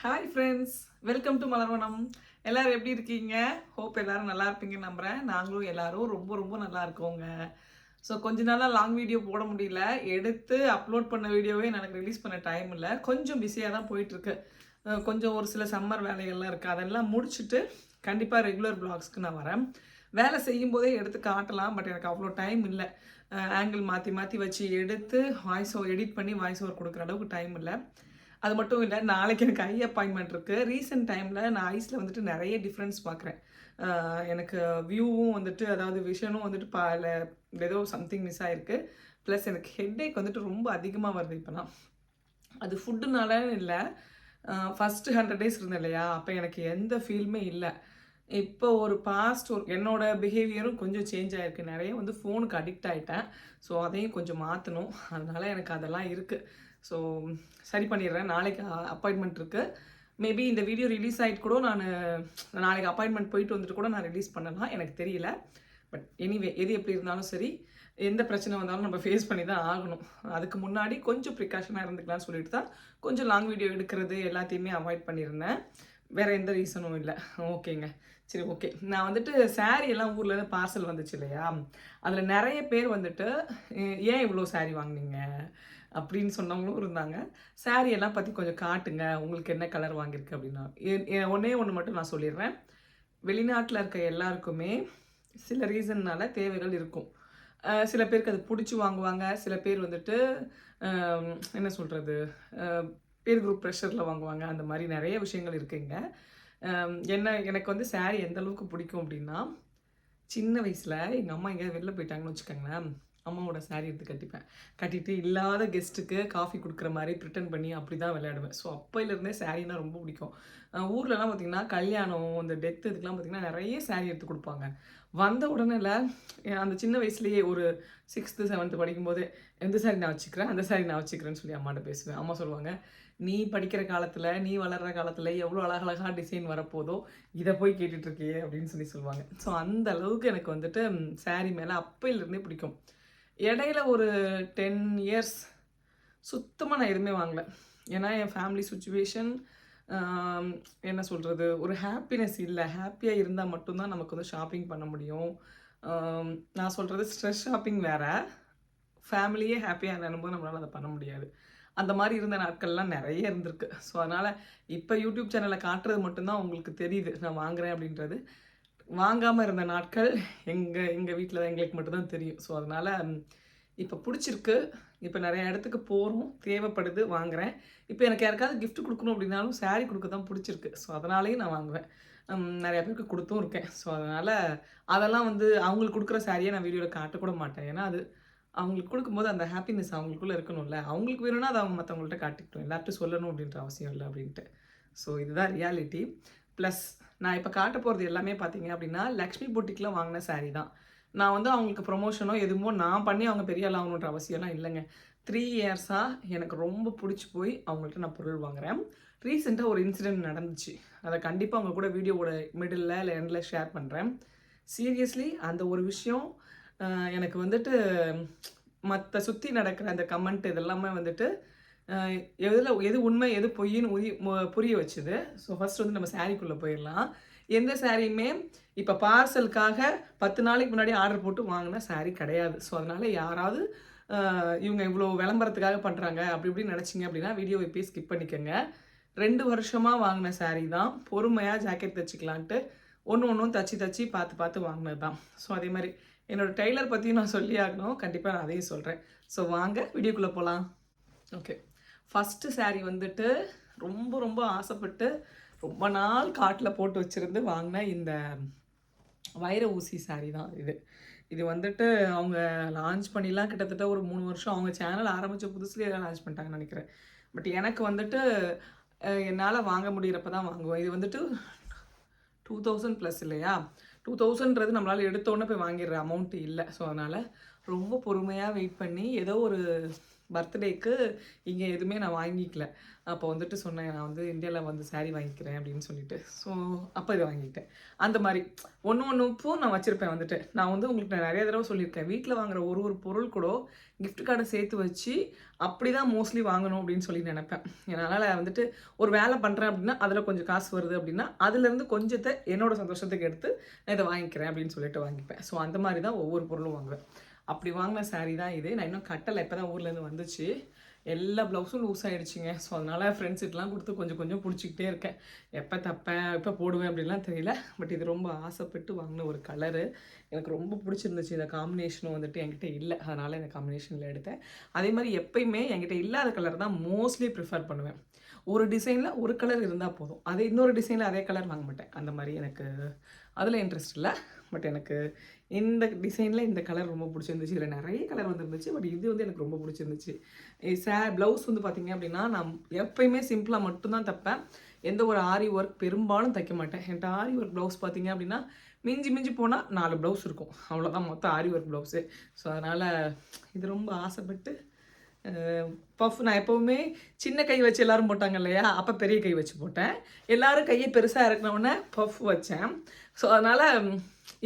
Hi friends, welcome to Malarvanam. எல்லாரும் எப்படி இருக்கீங்க? ஹோப் எல்லாரும் நல்லா இருப்பீங்கன்னு நம்புகிறேன். நாங்களும் எல்லாரும் ரொம்ப ரொம்ப நல்லா இருக்கோங்க. ஸோ கொஞ்ச நாளாக லாங் வீடியோ போட முடியல. எடுத்து அப்லோட் பண்ண வீடியோவே எனக்கு ரிலீஸ் பண்ண டைம் இல்லை. கொஞ்சம் பிஸியாக தான் போயிட்டுருக்கு. கொஞ்சம் ஒரு சில சம்மர் வேலைகள்லாம் இருக்குது. அதெல்லாம் முடிச்சுட்டு கண்டிப்பாக ரெகுலர் ப்ளாக்ஸ்க்கு நான் வரேன். வேலை செய்யும்போதே எடுத்து காட்டலாம், பட் எனக்கு அவ்வளோ டைம் இல்லை. ஆங்கிள் மாற்றி மாற்றி வச்சு எடுத்து வாய்ஸ் ஓவர் எடிட் பண்ணி வாய்ஸ் ஓவர் கொடுக்குற அளவுக்கு டைம் இல்லை. அது மட்டும் இல்லை, நாளைக்கு எனக்கு ஐ அப்பாயின்மெண்ட் இருக்குது. ரீசெண்ட் டைமில் நான் ஐஸில் வந்துட்டு நிறைய டிஃப்ரென்ஸ் பார்க்குறேன். எனக்கு வியூவும் வந்துட்டு, அதாவது விஷனும் வந்துட்டு ஏதோ சம்திங் மிஸ் ஆகிருக்கு. ப்ளஸ் எனக்கு ஹெட்டேக் வந்துட்டு ரொம்ப அதிகமாக வருது இப்போலாம். அது ஃபுட்டுனால இல்லை. ஃபஸ்ட்டு 100 days இருந்தேன் இல்லையா, அப்போ எனக்கு எந்த ஃபீலுமே இல்லை. இப்போ ஒரு என்னோட பிஹேவியரும் கொஞ்சம் சேஞ்ச் ஆகிருக்கு. நிறைய வந்து ஃபோனுக்கு அடிக்ட் ஆகிட்டேன். ஸோ அதையும் கொஞ்சம் மாற்றணும். அதனால் எனக்கு அதெல்லாம் இருக்குது. ஸோ சரி பண்ணிடுறேன். நாளைக்கு அப்பாயின்மெண்ட் இருக்குது. மேபி இந்த வீடியோ ரிலீஸ் ஆகிட்டு கூட நாளைக்கு அப்பாயின்மெண்ட் போயிட்டு வந்துட்டு கூட நான் ரிலீஸ் பண்ணலாம், எனக்கு தெரியல. பட் எனிவே, எது எப்படி இருந்தாலும் சரி, எந்த பிரச்சனை வந்தாலும் நம்ம ஃபேஸ் பண்ணி தான் ஆகணும். அதுக்கு முன்னாடி கொஞ்சம் ப்ரிகாஷனாக இருந்துக்கலாம்னு சொல்லிட்டு தான் கொஞ்சம் லாங் வீடியோ எடுக்கிறது எல்லாத்தையுமே அவாய்ட் பண்ணியிருந்தேன். வேறு எந்த ரீசனும் இல்லை. ஓகேங்க, சரி, ஓகே. நான் வந்துட்டு சாரீ எல்லாம் ஊர்லேருந்து பார்சல் வந்துச்சு இல்லையா, அதில் நிறைய பேர் வந்துட்டு ஏன் இவ்வளோ சாரீ வாங்கினீங்க அப்படின்னு சொன்னவங்களும் இருந்தாங்க. சாரீ எல்லாம் பற்றி கொஞ்சம் காட்டுங்க, உங்களுக்கு என்ன கலர் வாங்கியிருக்கு அப்படின்னா. ஒன்றே ஒன்று மட்டும் நான் சொல்லிடுறேன். வெளிநாட்டில் இருக்க எல்லாருக்குமே சில ரீசன்னால் தேவைகள் இருக்கும். சில பேருக்கு அது பிடிச்சி வாங்குவாங்க. சில பேர் வந்துட்டு என்ன சொல்கிறது, பேர் குரூப் ப்ரெஷரில் வாங்குவாங்க. அந்த மாதிரி நிறைய விஷயங்கள் இருக்குங்க. எனக்கு வந்து சாரீ எந்த அளவுக்கு பிடிக்கும் அப்படின்னா, சின்ன வயசில் எங்கள் அம்மா எங்கேயாவது வெளில போயிட்டாங்கன்னு வச்சுக்கோங்களேன், அம்மாவோட சாரீ எடுத்து கட்டிட்டு இல்லாத கெஸ்ட்டுக்கு காஃபி கொடுக்குற மாதிரி ப்ரிட்டன் பண்ணி அப்படி தான் விளையாடுவேன். ஸோ அப்போலேருந்தே சாரீனா ரொம்ப பிடிக்கும். ஊர்லலாம் பார்த்திங்கன்னா கல்யாணம், இந்த டெத்து, இதுக்கெலாம் பார்த்திங்கன்னா நிறைய சாரீ எடுத்து கொடுப்பாங்க. வந்த உடனே அந்த சின்ன வயசுலேயே ஒரு 6th 7th படிக்கும்போது, எந்த சாரீ நான் வச்சுக்கிறேன், அந்த சாரீ நான் வச்சுக்கிறேன்னு சொல்லி அம்மாட்ட பேசுவேன். அம்மா சொல்லுவாங்க, நீ படிக்கிற காலத்தில், நீ வளர்கிற காலத்தில் எவ்வளோ அழகழகாக டிசைன் வரப்போதோ, இதை போய் கேட்டுட்ருக்கியே அப்படின்னு சொல்லுவாங்க. ஸோ அந்த அளவுக்கு எனக்கு வந்துட்டு சாரீ மேலே அப்போலேருந்தே பிடிக்கும். இடையில ஒரு 10 years சுத்தமாக நான் எதுவுமே வாங்கலை. ஏன்னா என் ஃபேமிலி சுச்சுவேஷன், என்ன சொல்கிறது, ஒரு ஹாப்பினஸ் இல்லை. ஹாப்பியாக இருந்தால் மட்டும்தான் நமக்கு வந்து ஷாப்பிங் பண்ண முடியும். நான் சொல்கிறது ஸ்ட்ரெஸ் ஷாப்பிங் வேறு, ஃபேமிலியே ஹாப்பியாக நினைக்கும்போது நம்மளால் அதை பண்ண முடியாது. அந்த மாதிரி இருந்த நாட்கள்லாம் நிறைய இருந்திருக்கு. ஸோ அதனால் இப்போ யூடியூப் சேனலில் காட்டுறது மட்டும்தான் உங்களுக்கு தெரியுது நான் வாங்குகிறேன் அப்படின்றது. வாங்காமல் இருந்த நாட்கள் எங்கள் வீட்டில் தான் எங்களுக்கு மட்டும்தான் தெரியும். ஸோ அதனால் இப்போ பிடிச்சிருக்கு. இப்போ நிறைய இடத்துக்கு போகிறோம், தேவைப்படுது, வாங்குகிறேன். இப்போ எனக்கு யாருக்காவது கிஃப்ட் கொடுக்கணும் அப்படின்னாலும் சாரீ கொடுக்க தான் பிடிச்சிருக்கு. ஸோ அதனாலேயும் நான் வாங்குவேன். நிறையா பேருக்கு கொடுத்தும் இருக்கேன். ஸோ அதனால் அதெல்லாம் வந்து அவங்களுக்கு கொடுக்குற சாரியை நான் வீடியோவில் காட்டக்கூட மாட்டேன். ஏன்னா அது அவங்களுக்கு கொடுக்கும்போது அந்த ஹாப்பினஸ் அவங்களுக்குள்ளே இருக்கணும்ல. அவங்களுக்கு வேணும்னா அதை அவங்க மற்றவங்கள்ட்ட காட்டிக்கிட்டோம், எல்லார்ட்டும் சொல்லணும் அப்படின்ற அவசியம் இல்லை அப்படின்ட்டு. ஸோ இதுதான் ரியாலிட்டி. ப்ளஸ் நான் இப்போ காட்ட போகிறது எல்லாமே பார்த்தீங்க அப்படின்னா லக்ஷ்மி பொட்டிக்கில் வாங்கின சாரீ தான். நான் வந்து அவங்களுக்கு ப்ரொமோஷனோ எதுவுமோ நான் பண்ணி அவங்க பெரிய ஆள் ஆகணுன்ற அவசியம்லாம் இல்லைங்க. 3 yearsஸாக எனக்கு ரொம்ப பிடிச்சி போய் அவங்கள்ட்ட நான் பொருள் வாங்குகிறேன். ரீசெண்டாக ஒரு இன்சிடெண்ட் நடந்துச்சு. அதை கண்டிப்பாக அவங்க கூட வீடியோவோட மிடில் இல்லை எண்டில் ஷேர் பண்ணுறேன். சீரியஸ்லி அந்த ஒரு விஷயம் எனக்கு வந்துட்டு மற்ற சுற்றி நடக்கிற அந்த கமெண்ட் இதெல்லாமே வந்துட்டு எது உண்மை எது பொய்ன்னு புரிய வச்சுது. ஸோ ஃபஸ்ட் வந்து நம்ம சாரீக்குள்ளே போயிடலாம். எந்த சாரியுமே இப்போ பார்சலுக்காக 10 நாளைக்கு முன்னாடி ஆர்டர் போட்டு வாங்கின சாரீ கிடையாது. ஸோ அதனால் யாராவது இவங்க இவ்வளோ விளம்பரத்துக்காக பண்ணுறாங்க அப்படி இப்படின்னு நினச்சிங்க அப்படின்னா வீடியோவை போய் ஸ்கிப் பண்ணிக்கோங்க. 2 வருஷமாக வாங்கின சாரீ தான். பொறுமையாக ஜாக்கெட் தைச்சிக்கலான்ட்டு ஒன்றும் தச்சு பார்த்து வாங்கினது தான். ஸோ அதே மாதிரி என்னோடய டெய்லர் பற்றியும் நான் சொல்லி ஆகணும். கண்டிப்பாக நான் அதையும் சொல்கிறேன். ஸோ வாங்க வீடியோக்குள்ளே போகலாம். ஓகே, ஃபஸ்ட்டு சாரீ வந்துட்டு ரொம்ப ரொம்ப ஆசைப்பட்டு ரொம்ப நாள் காட்டில் போட்டு வச்சுருந்து வாங்கின இந்த வைர ஊசி சாரீ தான் இது. இது வந்துட்டு அவங்க லான்ச் பண்ணிலாம் கிட்டத்தட்ட ஒரு 3 வருஷம், அவங்க சேனல் ஆரம்பித்த புதுசுலேயே லான்ச் பண்ணிட்டாங்கன்னு நினைக்கிறேன். பட் எனக்கு வந்துட்டு என்னால் வாங்க முடிகிறப்ப தான் வாங்குவேன். இது வந்துட்டு 2000+ இல்லையா, 2000ன்றது நம்மளால் எடுத்தோன்னே போய் வாங்கிடுற அமௌண்ட்டு இல்லை. ஸோ அதனால் ரொம்ப பொறுமையாக வெயிட் பண்ணி ஏதோ ஒரு பர்த்டேக்கு இங்கே எதுவுமே நான் வாங்கிக்கல. அப்போ வந்துட்டு சொன்னேன், நான் வந்து இந்தியாவில் வந்து சாரீ வாங்கிக்கிறேன் அப்படின்னு சொல்லிட்டு. ஸோ அப்போ இதை வாங்கிட்டேன். அந்த மாதிரி ஒன்றுக்கும் நான் வச்சுருப்பேன். வந்துட்டு நான் வந்து உங்களுக்கு நான் நிறைய தடவை சொல்லியிருக்கேன், வீட்டில் வாங்குற ஒரு பொருள் கூட கிஃப்ட் கார்டை சேர்த்து வச்சு அப்படி தான் மோஸ்ட்லி வாங்கணும் அப்படின்னு சொல்லி நினைப்பேன். அதனால் வந்துட்டு ஒரு வேலை பண்ணுறேன் அப்படின்னா அதில் கொஞ்சம் காசு வருது அப்படின்னா அதுலேருந்து கொஞ்சத்தை என்னோட சந்தோஷத்துக்கு எடுத்து நான் இதை வாங்கிக்கிறேன் அப்படின்னு சொல்லிட்டு வாங்கிப்பேன். ஸோ அந்த மாதிரி தான் ஒவ்வொரு பொருளும் வாங்குவேன். அப்படி வாங்கின சாரீ தான் இது. நான் இன்னும் கட்டலை, இப்போ தான் ஊர்லேருந்து வந்துச்சு. எல்லா ப்ளவுஸும் லூஸ் ஆகிடுச்சிங்க. ஸோ அதனால் ஃப்ரெண்ட்ஸுக்கெலாம் கொடுத்து கொஞ்சம் கொஞ்சம் பிடிச்சிக்கிட்டே இருக்கேன். எப்போ தப்பேன் எப்போ போடுவேன் அப்படின்லாம் தெரியல. பட் இது ரொம்ப ஆசைப்பட்டு வாங்கின ஒரு கலரு. எனக்கு ரொம்ப பிடிச்சிருந்துச்சு. இந்த காம்பினேஷனும் வந்துட்டு என்கிட்ட இல்லை, அதனால் இந்த காம்பினேஷனில் எடுத்தேன். அதே மாதிரி எப்பயுமே என்கிட்ட இல்லாத கலர் தான் மோஸ்ட்லி ப்ரிஃபர் பண்ணுவேன். ஒரு டிசைனில் ஒரு கலர் இருந்தால் போதும், அதே இன்னொரு டிசைனில் அதே கலர் வாங்க மாட்டேன். அந்த மாதிரி எனக்கு அதில் இன்ட்ரெஸ்ட் இல்லை. பட் எனக்கு இந்த டிசைனில் இந்த கலர் ரொம்ப பிடிச்சிருந்துச்சு. இதில் நிறைய கலர் வந்துருந்துச்சு. பட் இது வந்து எனக்கு ரொம்ப பிடிச்சிருந்துச்சு. ப்ளவுஸ் வந்து பார்த்திங்க அப்படின்னா நான் எப்பயுமே சிம்பிளாக மட்டும்தான் தைப்பேன். எந்த ஒரு ஆரி ஒர்க் பெரும்பாலும் தைக்க மாட்டேன். என்கிட்ட ஆரி ஒர்க் ப்ளவுஸ் பார்த்திங்க அப்படின்னா மிஞ்சி போனால் 4 ப்ளவுஸ் இருக்கும், அவ்வளோதான் மொத்தம் ஆரி ஒர்க் ப்ளவுஸு. ஸோ அதனால் இது ரொம்ப ஆசைப்பட்டு பஃப் நான் எப்போவுமே சின்ன கை வச்சு எல்லோரும் போட்டாங்க இல்லையா, அப்போ பெரிய கை வச்சு போட்டேன். எல்லோரும் கையை பெருசாக இறக்குனவுடனே பஃப் வச்சேன். ஸோ அதனால்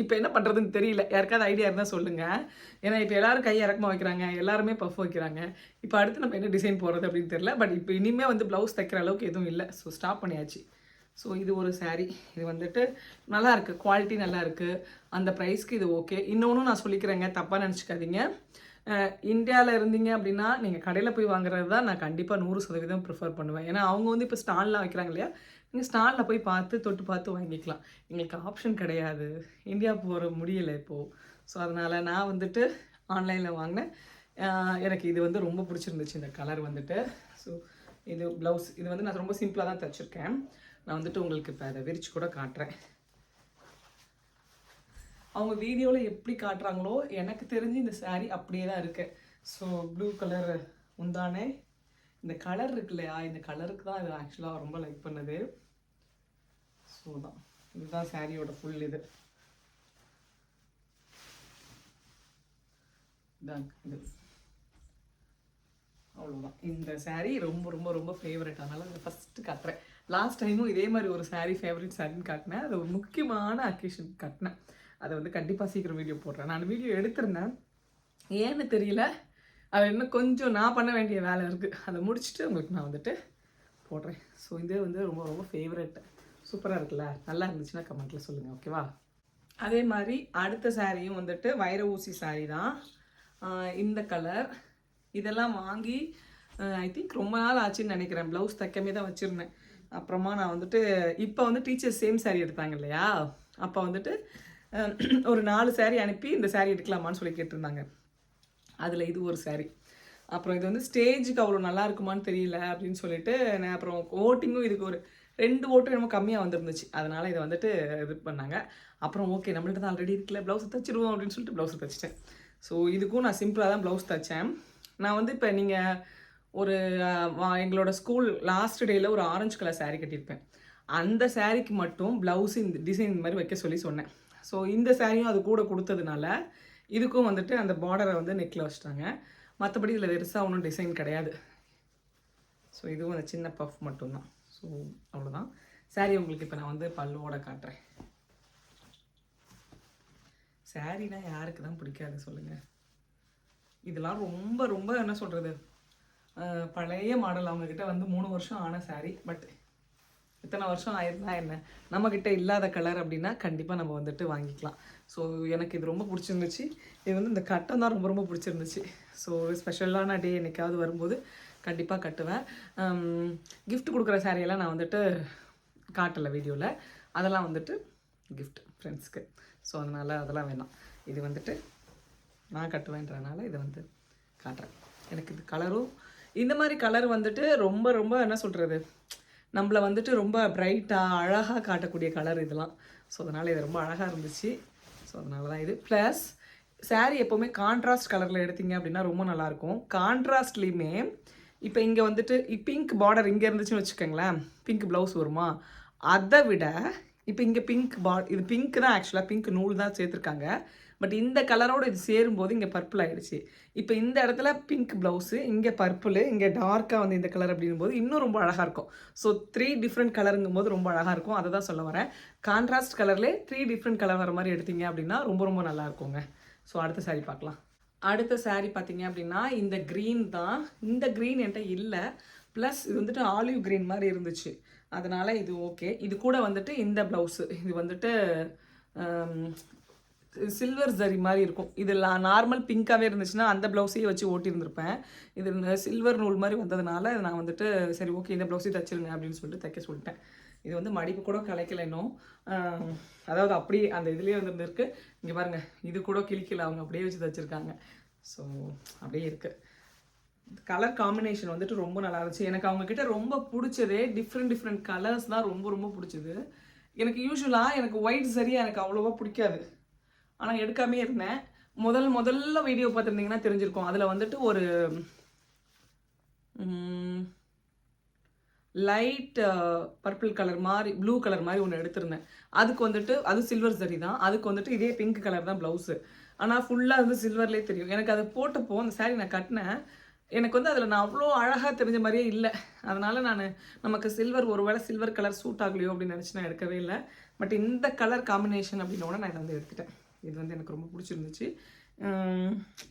இப்போ என்ன பண்ணுறதுன்னு தெரியல. யாருக்காவது ஐடியா இருந்தால் சொல்லுங்கள். ஏன்னா இப்போ எல்லோரும் கையை இறக்கமாக வைக்கிறாங்க, எல்லாருமே பஃப் வைக்கிறாங்க. இப்போ அடுத்து நம்ம என்ன டிசைன் போடுறது அப்படின்னு தெரியல. பட் இப்போ இனிமேல் வந்து ப்ளவுஸ் தைக்கிற அளவுக்கு எதுவும் இல்லை. ஸோ ஸ்டாப் பண்ணியாச்சு. ஸோ இது ஒரு சாரீ. இது வந்துட்டு நல்லா இருக்குது, குவாலிட்டி நல்லா இருக்குது. அந்த ப்ரைஸ்க்கு இது ஓகே. இன்னொன்றும் நான் சொல்லிக்கிறேங்க, தப்பாக நினச்சிக்காதீங்க. இந்தியாவில் இருந்தீங்க அப்படின்னா நீங்கள் கடையில் போய் வாங்குறது தான் நான் கண்டிப்பாக 100% ப்ரிஃபர் பண்ணுவேன். ஏன்னா அவங்க வந்து இப்போ ஸ்டால்லாம் வைக்கிறாங்க இல்லையா, நீங்கள் ஸ்டாலில் போய் தொட்டு பார்த்து வாங்கிக்கலாம். எங்களுக்கு ஆப்ஷன் கிடையாது, இந்தியா போகிற முடியலை இப்போது. ஸோ அதனால் நான் வந்துட்டு ஆன்லைனில் வாங்கினேன். எனக்கு இது வந்து ரொம்ப பிடிச்சிருந்துச்சு இந்த கலர் வந்துட்டு. ஸோ இது ப்ளவுஸ். இது வந்து நான் ரொம்ப சிம்பிளாக தான் தைச்சிருக்கேன். நான் வந்துட்டு உங்களுக்கு இப்போ அதை விரித்து கூட காட்டுறேன். அவங்க வீடியோவில் எப்படி காட்டுறாங்களோ எனக்கு தெரிஞ்சு இந்த சாரீ அப்படியே தான் இருக்குது. ஸோ ப்ளூ கலர் முந்தானே, இந்த கலர் இருக்கு இல்லையா, இந்த கலருக்கு தான் இது ஆக்சுவலாக ரொம்ப லைக் பண்ணுது. ஸோ தான் இதுதான் சாரியோட ஃபுல் இது. இதான் இது, அவ்வளோதான். இந்த சாரீ ரொம்ப ரொம்ப ரொம்ப ஃபேவரட். அதனால் அதை ஃபஸ்ட்டு காட்டுறேன். லாஸ்ட் டைமும் இதே மாதிரி ஒரு சாரீ ஃபேவரட் சாரின்னு காட்டினேன். அது ஒரு முக்கியமான அக்கேஷன் காட்டினேன். அதை வந்து கண்டிப்பாக சீக்கிரம் வீடியோ போடுறேன். நான் வீடியோ எடுத்திருந்தேன், ஏன்னு தெரியல. அது இன்னும் கொஞ்சம் நான் பண்ண வேண்டிய வேலை இருக்குது. அதை முடிச்சுட்டு உங்களுக்கு நான் வந்துட்டு போடுறேன். ஸோ இது வந்து ரொம்ப ரொம்ப ஃபேவரட். சூப்பராக இருக்குல்ல? நல்லா இருந்துச்சுன்னா கமெண்ட்டில் சொல்லுங்கள், ஓகேவா? அதே மாதிரி அடுத்த சாரியும் வந்துட்டு வைர ஊசி சாரீ தான். இந்த கலர் இதெல்லாம் வாங்கி ஐ திங்க் ரொம்ப நாள் ஆச்சுன்னு நினைக்கிறேன். ப்ளவுஸ் தைக்கமே தான் வச்சுருந்தேன். அப்புறமா நான் வந்துட்டு இப்போ வந்து டீச்சர்ஸ் சேம் சாரீ எடுத்தாங்க இல்லையா, அப்போ வந்துட்டு ஒரு 4 சாரீ அனுப்பி இந்த சாரீ எடுக்கலாமான்னு சொல்லி கேட்டிருந்தாங்க. அதில் இது ஒரு சாரீ. அப்புறம் இது வந்து ஸ்டேஜுக்கு அவ்வளோ நல்லா இருக்குமான்னு தெரியல அப்படின்னு சொல்லிட்டு நான் அப்புறம் ஓட்டிங்கும் இதுக்கு ஒரு 2 ஓட்டும் என்னமோ கம்மியாக வந்துருந்துச்சு. அதனால் இதை வந்துட்டு இது பண்ணாங்க. அப்புறம் ஓகே நம்மள்ட்ட தான் ஆல்ரெடி இருக்குல்ல, ப்ளவுஸ் தைச்சிடுவோம் அப்படின்னு சொல்லிட்டு ப்ளவுஸ் தைச்சிட்டேன். ஸோ இதுக்கும் நான் சிம்பிளாக தான் ப்ளவுஸ் தைச்சேன். நான் வந்து இப்போ நீங்கள் ஒரு எங்களோட ஸ்கூல் லாஸ்ட் டேயில் ஒரு ஆரஞ்சு கலர் சாரீ கட்டியிருப்பேன். அந்த சாரீக்கு மட்டும் ப்ளவுஸு இந்த டிசைன் இந்த மாதிரி வைக்க சொல்லி சொன்னேன். ஸோ இந்த சாரியும் அது கூட கொடுத்ததுனால இதுக்கும் வந்துட்டு அந்த பார்டரை வந்து நெக்கில் வச்சுட்டாங்க. மற்றபடி இதில் பெருசாக ஒன்றும் டிசைன் கிடையாது. ஸோ இதுவும் அந்த சின்ன பஃப் மட்டும்தான். ஸோ அவ்வளோதான். சாரீ உங்களுக்கு இப்போ நான் வந்து பல்லுவோட காட்டுறேன். சாரீனா யாருக்கு தான் பிடிக்காது சொல்லுங்கள்? இதெல்லாம் ரொம்ப ரொம்ப என்ன சொல்கிறது, பழைய மாடல். அவங்கக்கிட்ட வந்து 3 வருஷம் ஆன சாரீ. பட் இத்தனை வருஷம் ஆயிருந்தா என்ன, நம்மக்கிட்ட இல்லாத கலர் அப்படின்னா கண்டிப்பாக நம்ம வந்துட்டு வாங்கிக்கலாம். ஸோ எனக்கு இது ரொம்ப பிடிச்சிருந்துச்சு. இது வந்து இந்த கட்டம் தான் ரொம்ப ரொம்ப பிடிச்சிருந்துச்சு. ஸோ ஸ்பெஷலான டே என்னைக்காவது வரும்போது கண்டிப்பாக கட்டுவேன். கிஃப்ட் கொடுக்குற சாரியெல்லாம் நான் வந்துட்டு காட்டலை வீடியோவில். அதெல்லாம் வந்துட்டு கிஃப்ட் ஃப்ரெண்ட்ஸ்க்கு. ஸோ அதனால் அதெல்லாம் வேணாம். இது வந்துட்டு நான் கட்டுவேன்றதுனால இதை வந்து காட்டுறேன். எனக்கு இது கலரும் இந்த மாதிரி கலர் வந்துட்டு ரொம்ப ரொம்ப என்ன சொல்கிறது, நம்மளை வந்துட்டு ரொம்ப பிரைட்டாக அழகாக காட்டக்கூடிய கலர் இதெல்லாம். ஸோ அதனால் இது ரொம்ப அழகாக இருந்துச்சு. ஸோ அதனால தான் இது. ப்ளஸ் சாரீ எப்போவுமே கான்ட்ராஸ்ட் கலரில் எடுத்தீங்க அப்படின்னா ரொம்ப நல்லாயிருக்கும். கான்ட்ராஸ்ட்லேயுமே இப்போ இங்கே வந்துட்டு பிங்க் பார்டர் இங்கே இருந்துச்சுன்னு வச்சுக்கோங்களேன், பிங்க் ப்ளவுஸ் வருமா, அதை விட இப்போ இங்கே பிங்க் இது பிங்க் தான் ஆக்சுவலாக, பிங்க் நூல் தான் சேர்த்துருக்காங்க. பட் இந்த கலரோட இது சேரும்போது இங்கே பர்பிள் ஆகிடுச்சு. இப்போ இந்த இடத்துல பிங்க் ப்ளவுஸு, இங்கே பர்பிள், இங்கே டார்க்காக வந்து இந்த கலர் அப்படிங்கும்போது இன்னும் ரொம்ப அழகாக இருக்கும். ஸோ 3 டிஃப்ரெண்ட் கலருங்கும் போது ரொம்ப அழகாக இருக்கும். அதை தான் சொல்ல வரேன். கான்ட்ராஸ்ட் கலர்லேயே 3 டிஃப்ரெண்ட் கலர் வர மாதிரி எடுத்தீங்க அப்படின்னா ரொம்ப ரொம்ப நல்லா இருக்குங்க. ஸோ அடுத்த சாரீ பார்க்கலாம். அடுத்த சாரீ பார்த்தீங்க அப்படின்னா இந்த க்ரீன் தான். இந்த க்ரீன் என்கிட்ட இல்லை. ப்ளஸ் இது வந்துட்டு ஆலிவ் க்ரீன் மாதிரி இருந்துச்சு, அதனால் இது ஓகே. இது கூட வந்துட்டு இந்த ப்ளவுஸு இது வந்துட்டு சில்வர் ஜரி மாதிரி இருக்கும். இதில் நார்மல் பிங்காகவே இருந்துச்சுன்னா அந்த ப்ளவுஸையே வச்சு ஓட்டியிருந்திருப்பேன். இது சில்வர் நூல் மாதிரி வந்ததுனால நான் வந்துட்டு சரி ஓகே இந்த ப்ளவுஸையும் தைச்சிருங்க அப்படின்னு சொல்லிட்டு தைக்க சொல்லிட்டேன். இது வந்து மடிப்பு கூட கலைக்கல இன்னும். அதாவது அப்படியே அந்த இதுலேயே வந்துருக்கு. இங்கே பாருங்கள், இது கூட கிழிக்கல, அவங்க அப்படியே வச்சு தைச்சிருக்காங்க. ஸோ அப்படியே இருக்குது. கலர் காம்பினேஷன் வந்துட்டு ரொம்ப நல்லா இருந்துச்சு. எனக்கு அவங்கக்கிட்ட ரொம்ப பிடிச்சதே டிஃப்ரெண்ட் கலர்ஸ் தான் ரொம்ப ரொம்ப பிடிச்சது. எனக்கு யூஸ்வலாக எனக்கு ஒயிட் சரியாக எனக்கு அவ்வளோவா பிடிக்காது, ஆனால் எடுக்காமே இருந்தேன். முதல்ல வீடியோ பார்த்துருந்தீங்கன்னா தெரிஞ்சிருக்கும். அதில் வந்துட்டு ஒரு லைட் பர்பிள் கலர் மாதிரி ப்ளூ கலர் மாதிரி ஒன்று எடுத்திருந்தேன். அதுக்கு வந்துட்டு அது சில்வர் சரி தான். அதுக்கு வந்துட்டு இதே பிங்க் கலர் தான் ப்ளவுஸு, ஆனால் ஃபுல்லாக வந்து சில்வர்லேயே தெரியும். எனக்கு அதை போட்டப்போ அந்த சாரீ நான் கட்டினேன், எனக்கு வந்து அதில் நான் அவ்வளோ அழகாக தெரிஞ்ச மாதிரியே இல்லை. அதனால் நமக்கு சில்வர் ஒருவேளை சில்வர் கலர் சூட் ஆகலையோ அப்படின்னு நினச்சி நான் எடுக்கவே இல்லை. பட் இந்த கலர் காம்பினேஷன் அப்படின்னோட நான் இதை வந்து எடுத்துட்டேன். இது வந்து எனக்கு ரொம்ப பிடிச்சிருந்துச்சு,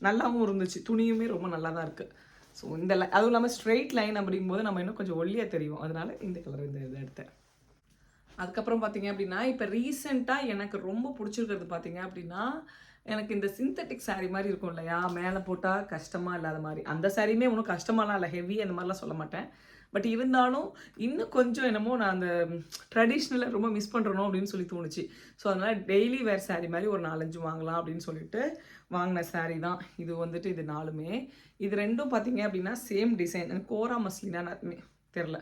நல்லாவும் இருந்துச்சு. துணியுமே ரொம்ப நல்லா தான் இருக்குது. ஸோ இந்த அதுவும் இல்லாமல் ஸ்ட்ரெயிட் லைன் அப்படிங்கும்போது நம்ம இன்னும் கொஞ்சம் ஒல்லியாக தெரியும். அதனால் இந்த கலர் இந்த இதை எடுத்தேன். அதுக்கப்புறம் பார்த்தீங்க அப்படின்னா இப்போ ரீசெண்டாக எனக்கு ரொம்ப பிடிச்சிருக்கிறது பார்த்தீங்க அப்படின்னா எனக்கு இந்த சிந்தட்டிக் சாரீ மாதிரி இருக்கும் இல்லையா, மேலே போட்டால் கஷ்டமாக இல்லாத மாதிரி. அந்த சாரியுமே ஒன்றும் கஷ்டமாலாம் இல்லை, ஹெவி அந்த மாதிரிலாம் சொல்ல மாட்டேன். பட் இருந்தாலும் இன்னும் கொஞ்சம் என்னமோ நான் அந்த ட்ரெடிஷ்னலை ரொம்ப மிஸ் பண்ணுறணும் அப்படின்னு சொல்லி தோணுச்சு. ஸோ அதனால் டெய்லி வேர் சாரீ மாதிரி ஒரு 4-5 வாங்கலாம் அப்படின்னு சொல்லிட்டு வாங்கின சாரீ தான் இது. வந்துட்டு இது 4மே, இது 2ம் பார்த்தீங்க அப்படின்னா சேம் டிசைன். எனக்கு கோரா மஸ்லினா தெரில,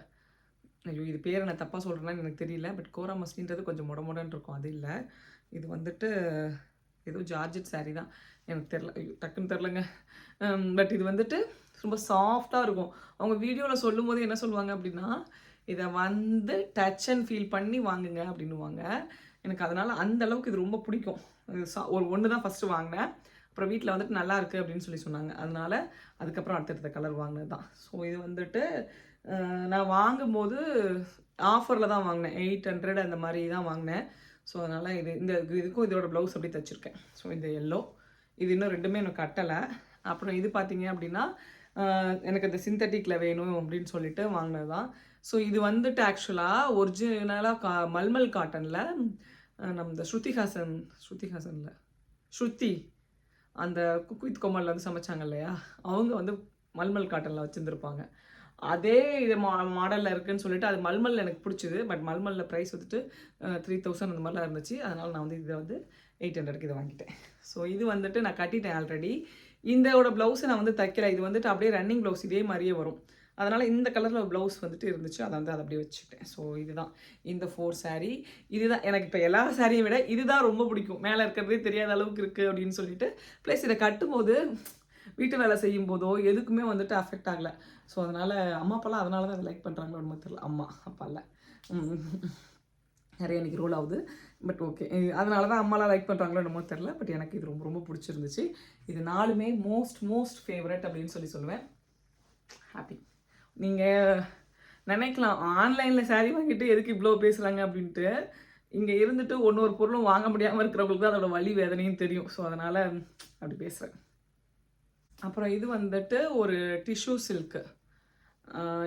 ஐயோ இது பேர் நான் தப்பாக சொல்கிறேன்னு எனக்கு தெரியல. பட் கோரா மஸ்லின்றது கொஞ்சம் மொடன்னு இருக்கும், அது இல்லை. இது வந்துட்டு ஏதோ ஜார்ஜெட் சாரீ தான், எனக்கு தெரில, ஐயோ டக்குன்னு தெரிலங்க. பட் இது வந்துட்டு ரொம்ப சாஃப்டாக இருக்கும். அவங்க வீடியோவில் சொல்லும் போது என்ன சொல்லுவாங்க அப்படின்னா இதை வந்து டச் அண்ட் ஃபீல் பண்ணி வாங்குங்க அப்படின்னுவாங்க. எனக்கு அதனால் அந்த அளவுக்கு இது ரொம்ப பிடிக்கும். ஒரு ஒன்று தான் ஃபஸ்ட்டு வாங்கினேன், அப்புறம் வீட்டில் வந்துட்டு நல்லா இருக்குது அப்படின்னு சொல்லி சொன்னாங்க. அதனால் அதுக்கப்புறம் அடுத்தடுத்த கலர் வாங்கினது தான். ஸோ இது வந்துட்டு நான் வாங்கும்போது ஆஃபரில் தான் வாங்கினேன், 800 அந்த மாதிரி தான் வாங்கினேன். ஸோ அதனால் இதுக்கும் இதோட ப்ளவுஸ் அப்படி தைச்சிருக்கேன். ஸோ இந்த எல்லோ இது இன்னும் 2மே எனக்கு கட்டலை. அப்புறம் இது பார்த்தீங்க அப்படின்னா எனக்கு அந்த சிந்தட்டிக்கில் வேணும் அப்படின்னு சொல்லிட்டு வாங்கினது தான். ஸோ இது வந்துட்டு ஆக்சுவலாக ஒரிஜினலாக மல்மல் காட்டனில் நம்ம இந்த ஸ்ருதி அந்த குக் வித் கோமாளில் வந்து சமைச்சாங்க இல்லையா, அவங்க வந்து மல்மல் காட்டனில் வச்சுருந்துருப்பாங்க. அதே இது மாடலில் இருக்குதுன்னு சொல்லிட்டு அது மல்மல் எனக்கு பிடிச்சிது. பட் மல்மலில் ப்ரைஸ் வந்துட்டு 3000 அந்த மாதிரிலாம் இருந்துச்சு. அதனால் நான் வந்து இதை வந்து 800க்கு இதை வாங்கிட்டேன். ஸோ இது வந்துட்டு நான் கட்டிட்டேன் ஆல்ரெடி. இதோட ப்ளவுஸை நான் வந்து தைக்கல, இது வந்துட்டு அப்படியே ரன்னிங் ப்ளவுஸ் இதே மாதிரியே வரும். அதனால் இந்த கலரில் ப்ளவுஸ் வந்துட்டு இருந்துச்சு, அதை வந்து அதை அப்படியே வச்சுக்கிட்டேன். ஸோ இதுதான் இந்த 4 சாரீ. இதுதான் எனக்கு இப்போ எல்லா சாரியும் விட இதுதான் ரொம்ப பிடிக்கும். மேலே இருக்கிறதே தெரியாத அளவுக்கு இருக்குது அப்படின்னு சொல்லிட்டு. ப்ளஸ் இதை கட்டும்போது வீட்டு வேலை செய்யும் போதோ எதுக்குமே வந்துட்டு அஃபெக்ட் ஆகலை. ஸோ அதனால் அம்மா அப்பாலாம் அதனால தான் அதை லைக் பண்ணுறாங்களோ ஒன்றும் தெரியல. அம்மா அப்பா இல்லை, நிறைய எனக்கு ரோல் ஆகுது. பட் ஓகே, அதனால தான் அம்மாலாம் லைக் பண்ணுறாங்களோ என்னமோ தெரில. பட் எனக்கு இது ரொம்ப ரொம்ப பிடிச்சிருந்துச்சு. இது 4மே மோஸ்ட் ஃபேவரட் அப்படின்னு சொல்லுவேன். ஹாப்பி. நீங்கள் நினைக்கலாம் ஆன்லைனில் சாரீ வாங்கிட்டு எதுக்கு இவ்வளோ பேசுகிறாங்க அப்படின்ட்டு. இங்கே இருந்துட்டு ஒரு பொருளும் வாங்க முடியாமல் இருக்கிறவங்களுக்கு தான் அதோட வலி வேதனையும் தெரியும். ஸோ அதனால் அப்படி பேசுகிறேன். அப்புறம் இது வந்துட்டு ஒரு டிஷ்யூ சில்க்கு.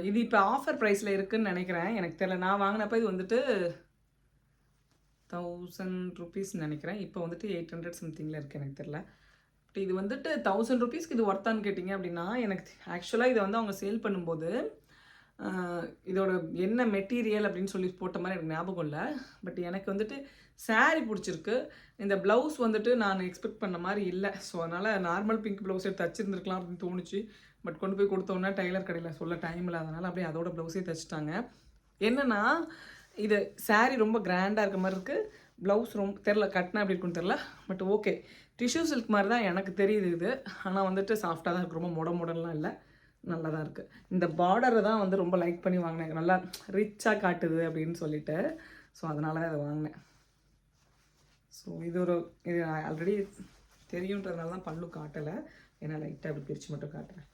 இது இப்போ ஆஃபர் ப்ரைஸில் இருக்குதுன்னு நினைக்கிறேன், எனக்கு தெரியல. நான் வாங்கினப்போ இது வந்துட்டு 1000 ருபீஸ் நினைக்கிறேன். இப்போ வந்துட்டு 800 சம்திங்கில் இருக்குது, எனக்கு தெரில. பட் இது வந்துட்டு 1000 ருபீஸ்க்கு இது ஒர்த்தான்னு கேட்டிங்க அப்படின்னா எனக்கு ஆக்சுவலாக இதை வந்து அவங்க சேல் பண்ணும்போது இதோட என்ன மெட்டீரியல் அப்படின்னு சொல்லி போட்ட மாதிரி எனக்கு ஞாபகம் இல்லை. பட் எனக்கு வந்துட்டு சாரீ பிடிச்சிருக்கு. இந்த ப்ளவுஸ் வந்துட்டு நான் எக்ஸ்பெக்ட் பண்ண மாதிரி இல்லை. ஸோ அதனால் நார்மல் பிங்க் ப்ளவுஸ் எடுத்து தச்சுருந்துருக்கலாம் அப்படின்னு தோணுச்சு. பட் கொண்டு போய் கொடுத்தோன்னா டைலர் கடையில் சொல்ல டைம் இல்லாதனால அப்படியே அதோட ப்ளவுஸே தைச்சிட்டாங்க. என்னென்னா இது சாரீ ரொம்ப கிராண்டாக இருக்க மாதிரி இருக்குது, ப்ளவுஸ் ரொம்ப தெரில கட்டினா அப்படி இருக்குன்னு தெரில. பட் ஓகே, டிஷ்யூ சில்க் மாதிரி தான் எனக்கு தெரியுது இது. ஆனால் வந்துட்டு சாஃப்டாக தான் இருக்குது, ரொம்ப மொடலாம் இல்லை, நல்லா தான் இருக்குது. இந்த பார்டரை தான் வந்து ரொம்ப லைக் பண்ணி வாங்கினேன், நல்லா ரிச்சாக காட்டுது அப்படின்னு சொல்லிட்டு. ஸோ அதனால அதை வாங்கினேன். ஸோ இது ஆல்ரெடி தெரியுன்றதுனால தான் பல்லு காட்டலை, ஏன்னா லைட்டாக அப்படி பிரித்து மட்டும் காட்டுறேன்.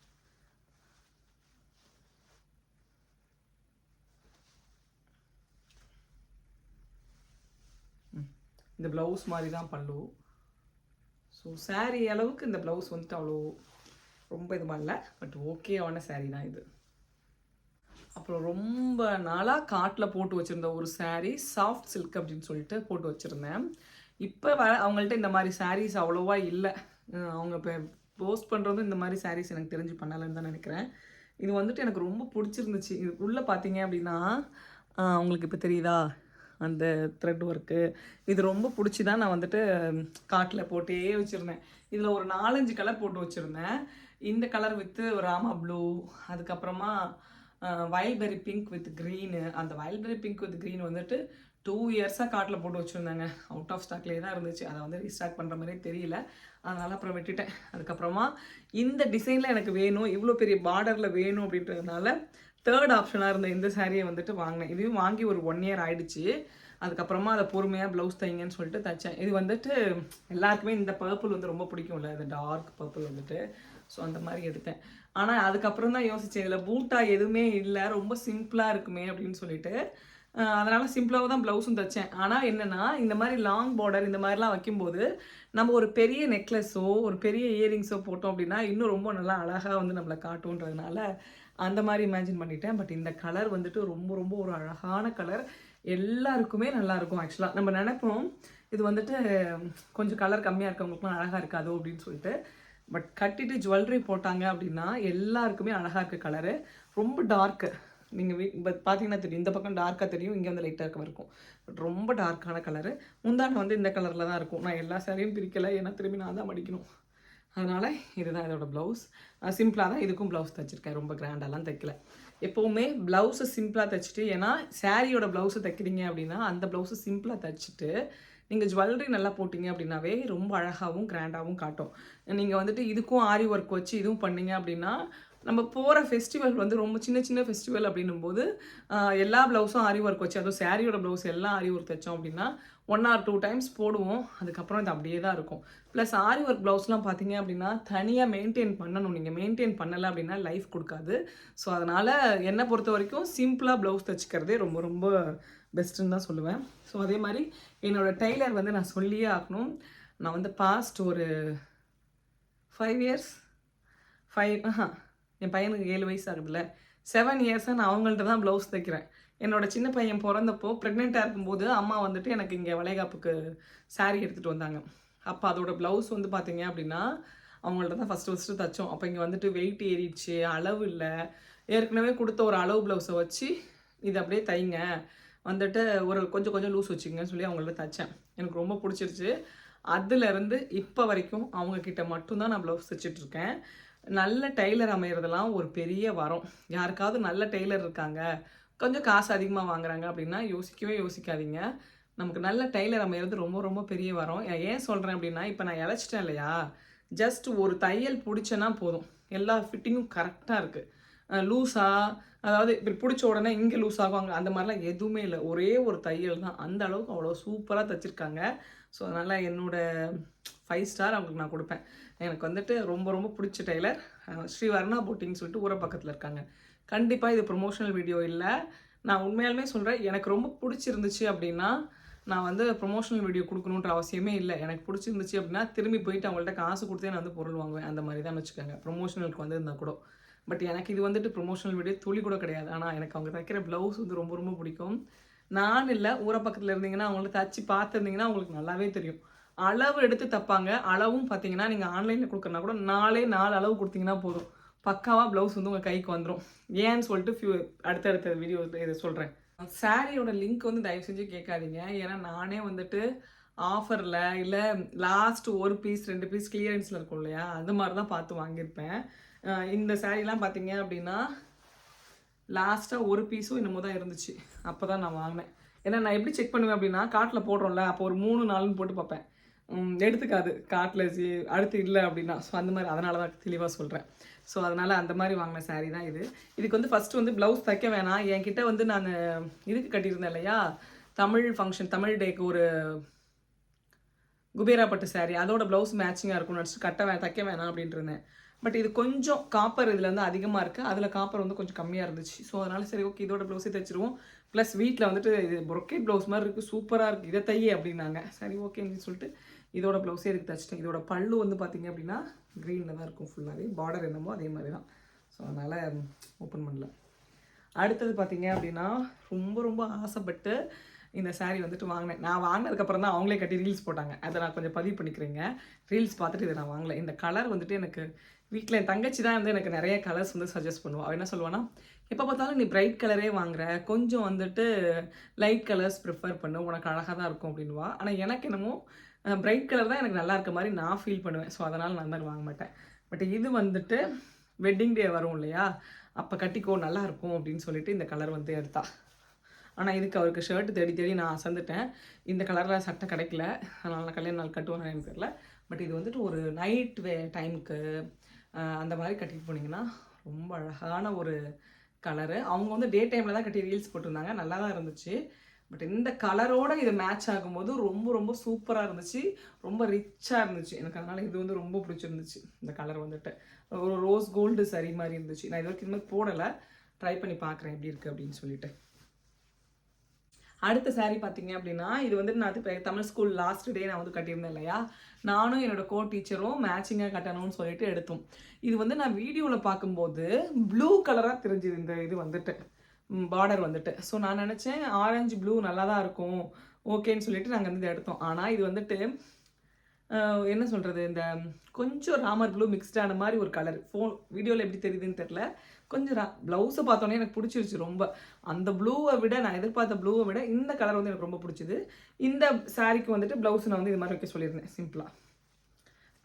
இந்த ப்ளவுஸ் மாதிரி தான் பல்லு. ஸோ சாரீ அளவுக்கு இந்த ப்ளவுஸ் வந்துட்டு அவ்வளோ ரொம்ப இது பண்ணல, பட் ஓகேவான சாரீ தான் இது. அப்புறம் ரொம்ப நாளாக காட்டில் போட்டு வச்சுருந்த ஒரு சாரீ, சாஃப்ட் சில்க் அப்படின்னு சொல்லிட்டு போட்டு வச்சுருந்தேன். இப்போ அவங்கள்ட்ட இந்த மாதிரி சாரீஸ் அவ்வளோவா இல்லை. அவங்க இப்போ போஸ்ட் பண்ணுறதும் இந்த மாதிரி சாரீஸ் எனக்கு தெரிஞ்சு பண்ணலைன்னு தான் நினைக்கிறேன். இது வந்துட்டு எனக்கு ரொம்ப பிடிச்சிருந்துச்சு. இது உள்ளே பார்த்தீங்க அப்படின்னா உங்களுக்கு இப்போ தெரியுதா அந்த த்ரெட் ஒர்க்கு, இது ரொம்ப பிடிச்சி தான் நான் வந்துட்டு காட்டில் போட்டே வச்சுருந்தேன். இதில் ஒரு 4-5 கலர் போட்டு வச்சுருந்தேன். இந்த கலர் வித்து ராமா ப்ளூ, அதுக்கப்புறமா வைல்ட்பெரி பிங்க் வித் க்ரீனு. அந்த வைல்ட்பெரி பிங்க் வித் க்ரீன் வந்துட்டு 2 இயர்ஸாக காட்டில் போட்டு வச்சுருந்தாங்க. அவுட் ஆஃப் ஸ்டாக்லேயே தான் இருந்துச்சு. அதை வந்து ரீஸ்டார்ட் பண்ணுற மாதிரியே தெரியல, அதனால் அப்புறம் விட்டுட்டேன். அதுக்கப்புறமா இந்த டிசைனில் எனக்கு வேணும், இவ்வளோ பெரிய பார்டரில் வேணும் அப்படின்றதுனால தேர்ட் ஆப்ஷனாக இருந்த இந்த சாரியை வந்துட்டு வாங்கினேன். இதையும் வாங்கி ஒரு 1 இயர் ஆகிடுச்சு. அதுக்கப்புறமா அதை பொறுமையாக ப்ளவுஸ் தைங்கன்னு சொல்லிட்டு தைச்சேன். இது வந்துட்டு எல்லாருக்குமே இந்த பர்பிள் வந்து ரொம்ப பிடிக்கும்ல, இந்த டார்க் பர்பிள் வந்துட்டு. ஸோ அந்த மாதிரி எடுத்தேன். ஆனால் அதுக்கப்புறம் தான் யோசித்தேன், இதில் பூட்டா எதுவுமே இல்லை, ரொம்ப சிம்பிளாக இருக்குமே அப்படின்னு சொல்லிட்டு அதனால் சிம்பிளாக தான் ப்ளவுஸும் தைச்சேன். ஆனால் என்னென்னா இந்த மாதிரி லாங் பார்டர் இந்த மாதிரிலாம் வைக்கும்போது நம்ம ஒரு பெரிய நெக்லஸோ ஒரு பெரிய இயரிங்ஸோ போட்டோம் அப்படின்னா இன்னும் ரொம்ப நல்லா அழகாக வந்து நம்மளை காட்டுன்றதுனால அந்த மாதிரி இமேஜின் பண்ணிட்டேன். பட் இந்த கலர் வந்துட்டு ரொம்ப ரொம்ப ஒரு அழகான கலர், எல்லாருக்குமே நல்லாயிருக்கும். ஆக்சுவலாக நம்ம நினைப்போம் இது வந்துட்டு கொஞ்சம் கலர் கம்மியாக இருக்கவங்களுக்குலாம் அழகாக இருக்காதோ அப்படின்னு சொல்லிட்டு, பட் கட்டிட்டு ஜுவல்லரி போட்டாங்க அப்படின்னா எல்லாருக்குமே அழகாக இருக்குது கலரு. ரொம்ப டார்க்கு, நீங்கள் இப்போ பார்த்தீங்கன்னா தெரியும், இந்த பக்கம் டார்க்காக தெரியும், இங்கே வந்து லைட்டாக இருக்கும். பட் ரொம்ப டார்க்கான கலரு. முந்தானை வந்து இந்த கலரில் தான் இருக்கும். நான் எல்லா சாரியும் பிரிக்கலை, ஏன்னா திரும்பி நான் தான் மடிக்கணும். அதனால் இதுதான் இதோட ப்ளவுஸ். சிம்பிளாக தான் இதுக்கும் ப்ளவுஸ் தைச்சிருக்கேன், ரொம்ப கிராண்டாலாம் தைக்கல. எப்போவுமே ப்ளவுஸை சிம்பிளாக தைச்சிட்டு, ஏன்னா சாரியோட ப்ளவுஸை தைக்கிறீங்க அப்படின்னா அந்த ப்ளவுஸை சிம்பிளாக தைச்சிட்டு நீங்கள் ஜுவல்லரி நல்லா போட்டிங்க அப்படின்னாவே ரொம்ப அழகாகவும் கிராண்டாகவும் காட்டும். நீங்கள் வந்துட்டு இதுக்கும் ஆரி ஒர்க் வச்சு இதுவும் பண்ணிங்க அப்படின்னா நம்ம போகிற ஃபெஸ்டிவல் வந்து ரொம்ப சின்ன சின்ன ஃபெஸ்டிவல் அப்படின்னும் போது எல்லா ப்ளவுஸும் ஆரி ஒர்க் வச்சு, அதுவும் சாரியோட ப்ளவுஸ் எல்லாம் ஆரி ஒர்க் தைச்சோம் அப்படின்னா 1 or 2 டைம்ஸ் போடுவோம், அதுக்கப்புறம் இது அப்படியே தான் இருக்கும். ப்ளஸ் ஆரி ஒர்க் ப்ளவுஸ்லாம் பார்த்தீங்க அப்படின்னா தனியாக மெயின்டைன் பண்ணணும். நீங்கள் மெயின்டைன் பண்ணலை அப்படின்னா லைஃப் கொடுக்காது. ஸோ அதனால் என்னை பொறுத்த வரைக்கும் சிம்பிளாக ப்ளவுஸ் தைச்சிக்கிறதே ரொம்ப ரொம்ப பெஸ்ட்டுன்னு தான் சொல்லுவேன். ஸோ அதே மாதிரி என்னோடய டெய்லர் வந்து நான் சொல்லியே ஆகணும். நான் வந்து பாஸ்ட் ஒரு 5 இயர்ஸ் என் பையனுக்கு 7 வயசு ஆகுதுல்ல, 7 இயர்ஸாக நான் அவங்கள்ட்ட தான் ப்ளவுஸ் தைக்கிறேன். என்னோடய சின்ன பையன் பிறந்தப்போ ப்ரெக்னெண்ட்டாக இருக்கும்போது அம்மா வந்துட்டு எனக்கு இங்கே வளைகாப்புக்கு சாரீ எடுத்துகிட்டு வந்தாங்க. அப்போ அதோட ப்ளவுஸ் வந்து பார்த்தீங்க அப்படின்னா அவங்கள்ட்ட தான் ஃபஸ்ட்டு தைச்சோம். அப்போ இங்கே வந்துட்டு வெயிட் ஏறிடுச்சு, அளவு இல்லை, ஏற்கனவே கொடுத்த ஒரு அளவு ப்ளவுஸை வச்சு இது அப்படியே தைங்க, வந்துட்டு ஒரு கொஞ்சம் கொஞ்சம் லூஸ் வச்சுக்கங்கன்னு சொல்லி அவங்கள்ட்ட தைச்சேன். எனக்கு ரொம்ப பிடிச்சிருச்சு. அதுலேருந்து இப்போ வரைக்கும் அவங்கக்கிட்ட மட்டும்தான் நான் ப்ளவுஸ் தைச்சிட்ருக்கேன். நல்ல டெய்லர் அமைகிறதுலாம் ஒரு பெரிய வரம். யாருக்காவது நல்ல டெய்லர் இருக்காங்க, கொஞ்சம் காசு அதிகமாக வாங்குறாங்க அப்படின்னா யோசிக்கவே யோசிக்காதீங்க. நமக்கு நல்ல டெய்லர் அமைகிறது ரொம்ப ரொம்ப பெரிய வரம். ஏன் சொல்கிறேன் அப்படின்னா, இப்போ நான் இழைச்சிட்டேன் இல்லையா, ஜஸ்ட் ஒரு தையல் பிடிச்சேன்னா போதும், எல்லா ஃபிட்டிங்கும் கரெக்டாக இருக்குது. லூஸாக, அதாவது இப்படி பிடிச்ச உடனே இங்கே லூஸ் ஆகுவாங்க அந்த மாதிரிலாம் எதுவுமே இல்லை. ஒரே ஒரு தையல் தான், அந்த அளவுக்கு அவ்வளோ சூப்பராக தைச்சிருக்காங்க. ஸோ அதனால் என்னோடய 5 ஸ்டார் அவங்களுக்கு நான் கொடுப்பேன். எனக்கு வந்துட்டு ரொம்ப ரொம்ப பிடிச்ச டெய்லர் ஸ்ரீ வர்ணா போட்டின்னு சொல்லிட்டு ஊர பக்கத்தில் இருக்காங்க. கண்டிப்பாக இது ப்ரொமோஷனல் வீடியோ இல்லை, நான் உண்மையாலுமே சொல்கிறேன். எனக்கு ரொம்ப பிடிச்சிருந்துச்சு அப்படின்னா நான் வந்து ப்ரொமோஷனல் வீடியோ கொடுக்கணுன்ற அவசியமே இல்லை. எனக்கு பிடிச்சிருந்துச்சு அப்படின்னா திரும்பி போயிட்டு அவங்கள்ட்ட காசு கொடுத்தே நான் வந்து பொருள் வாங்குவேன். அந்த மாதிரி தான் வச்சுக்கோங்க, ப்ரொமோஷனலுக்கு வந்து இருந்தால் கூட. பட் எனக்கு இது வந்துட்டு ப்ரொமோஷனல் வீடியோ துளி கூட கிடையாது. ஆனால் எனக்கு அவங்க தைக்கிற ப்ளவுஸ் வந்து ரொம்ப ரொம்ப பிடிக்கும். நான் இல்லை, ஊர பக்கத்தில் இருந்தீங்கன்னா அவங்களுக்கு தச்சு பார்த்துருந்தீங்கன்னா அவங்களுக்கு நல்லாவே தெரியும். அளவு எடுத்து தைப்பாங்க. அளவும் பார்த்தீங்கன்னா நீங்கள் ஆன்லைனில் கொடுக்குறனா கூட 4 அளவு கொடுத்தீங்கன்னா போதும், பக்காவாக ப்ளவுஸ் வந்து உங்கள் கைக்கு வந்துடும். ஏன்னு சொல்லிட்டு அடுத்தடுத்த வீடியோ இதை சொல்கிறேன். சாரியோட லிங்க் வந்து தயவு செஞ்சு கேட்காதீங்க. ஏன்னா நானே வந்துட்டு ஆஃபரில் இல்லை லாஸ்ட் ஒரு பீஸ் 2 பீஸ் கிளியரன்ஸில் இருக்கும் இல்லையா, அது மாதிரி தான் பார்த்து வாங்கியிருப்பேன். இந்த சாரீலாம் பார்த்தீங்க அப்படின்னா லாஸ்ட்டாக ஒரு பீஸும் என்னமோ தான் இருந்துச்சு, அப்போ தான் நான் வாங்கினேன். ஏன்னா நான் எப்படி செக் பண்ணுவேன் அப்படின்னா, காட்டில் போடுறோம்ல, அப்போ ஒரு 3-4 போட்டு பார்ப்பேன், எடுத்துக்காது காட்டில் அடுத்து இல்லை அப்படின்னா. ஸோ அந்த மாதிரி, அதனால தான் தெளிவாக சொல்கிறேன். ஸோ அதனால் அந்த மாதிரி வாங்கின சாரீ தான் இது. இதுக்கு வந்து ஃபஸ்ட்டு வந்து ப்ளவுஸ் தைக்க வேணாம், என்கிட்ட வந்து நான் இதுக்கு கட்டியிருந்தேன் இல்லையா, தமிழ் ஃபங்க்ஷன், தமிழ் டேக்கு ஒரு குபேரா பட்டு saree அதோட ப்ளவுஸ் மேட்சிங்காக இருக்கும்னு நினச்சிட்டு தைக்க வேணாம் அப்படின்ட்டு இருந்தேன். பட் இது கொஞ்சம் காப்பர் இதில் வந்து அதிகமாக இருக்குது, அதில் காப்பர் வந்து கொஞ்சம் கம்மியாக இருந்துச்சு. ஸோ அதனால் சரி ஓகே இதோட ப்ளவுஸே தைச்சிருவோம். ப்ளஸ் வீட்டில் வந்துட்டு இது brocade ப்ளவுஸ் மாதிரி இருக்குது, சூப்பராக இருக்குது, இதை தையே அப்படின்னாங்க. சரி ஓகே அப்படின்னு சொல்லிட்டு இதோட ப்ளவுஸே இதுக்கு தைச்சிட்டேன். இதோட பல்லு வந்து பார்த்தீங்க அப்படின்னா க்ரீனில் தான் இருக்கும் ஃபுல்லாகவே, பார்டர் என்னமோ அதே மாதிரி தான். ஸோ அதனால் ஓப்பன் பண்ணல. அடுத்தது பார்த்தீங்க அப்படின்னா ரொம்ப ரொம்ப ஆசைப்பட்டு இந்த saree வந்துட்டு வாங்கினேன். நான் வாங்கினதுக்கப்புறம் தான் அவங்களே கட்டி ரீல்ஸ் போட்டாங்க. அதை நான் கொஞ்சம் பதிவு பண்ணிக்கிறேங்க. ரீல்ஸ் பார்த்துட்டு இதை நான் வாங்கலை. இந்த கலர் வந்துட்டு எனக்கு வீட்டில் என் தங்கச்சி தான் வந்து எனக்கு நிறைய கலர்ஸ் வந்து சஜஸ்ட் பண்ணுவாள். அவள் என்ன சொல்லுவான்னா, எப்போ பார்த்தாலும் நீ பிரைட் கலரே வாங்குற, கொஞ்சம் வந்துட்டு லைட் கலர்ஸ் ப்ரிஃபர் பண்ணு, உனக்கு அழகாக தான் இருக்கும் அப்படின்வா. ஆனால் எனக்கு என்னமோ பிரைட் கலர் தான் எனக்கு நல்லா இருக்க மாதிரி நான் ஃபீல் பண்ணுவேன். ஸோ அதனால் நான் தான் வாங்க மாட்டேன். பட் இது வந்துட்டு வெட்டிங் டே வரும் இல்லையா, அப்போ கட்டிக்கோ நல்லாயிருக்கும் அப்படின்னு சொல்லிட்டு இந்த கலர் வந்து எடுத்தா. ஆனால் இதுக்கு அவருக்கு ஷர்ட் தேடி தேடி நான் அசந்துட்டேன். இந்த கலரில் சட்டை கிடைக்கல, அதனால் நான் கல்யாண நாள் கட்டுவாங்க எனக்கு தெரியல. பட் இது வந்துட்டு ஒரு நைட் டைமுக்கு அந்த மாதிரி கட்டிட்டு போனீங்கன்னா ரொம்ப அழகான ஒரு கலரு. அவங்க வந்து டே டைமில் தான் கட்டி ரீல்ஸ் போட்டிருந்தாங்க, நல்லா தான் இருந்துச்சு. பட் இந்த கலரோடு இது மேட்ச் ஆகும்போது ரொம்ப ரொம்ப சூப்பராக இருந்துச்சு, ரொம்ப ரிச்சாக இருந்துச்சு எனக்கு. அதனால் இது வந்து ரொம்ப பிடிச்சிருந்துச்சு. இந்த கலர் வந்துட்டு ஒரு ரோஸ் கோல்டு சரி மாதிரி இருந்துச்சு. நான் இது வரைக்கும் இது மாதிரி போடலை, ட்ரை பண்ணி பார்க்குறேன் எப்படி இருக்குது அப்படின்னு சொல்லிட்டு. அடுத்த saree பார்த்தீங்க அப்படின்னா இது வந்து நான் தமிழ் ஸ்கூல் லாஸ்ட் டே நான் வந்து கட்டியிருந்தேன் இல்லையா, நானும் என்னோட டீச்சரும் மேட்சிங்காக கட்டணும்னு சொல்லிட்டு எடுத்தோம். இது வந்து நான் வீடியோவில் பார்க்கும்போது ப்ளூ கலராக தெரிஞ்சுது இந்த இது வந்துட்டு பார்டர் வந்துட்டு. ஸோ நான் நினச்சேன் ஆரஞ்சு ப்ளூ நல்லா தான் இருக்கும் ஓகேன்னு சொல்லிட்டு நாங்கள் வந்து எடுத்தோம். ஆனால் இது வந்துட்டு என்ன சொல்கிறது, இந்த கொஞ்சம் ராமர் ப்ளூ மிக்ஸ்டான மாதிரி ஒரு கலர். வீடியோவில் எப்படி தெரியுதுன்னு தெரில, கொஞ்சம் ப்ளவுஸை பார்த்தோன்னே எனக்கு பிடிச்சிருச்சு ரொம்ப. அந்த ப்ளூவை விட நான் எதிர்பார்த்த ப்ளூவை விட இந்த கலர் வந்து எனக்கு ரொம்ப பிடிச்சிது. இந்த சாரீக்கு வந்துட்டு ப்ளவுஸ் நான் வந்து இது மாதிரி வைக்க சொல்லியிருந்தேன், சிம்பிளாக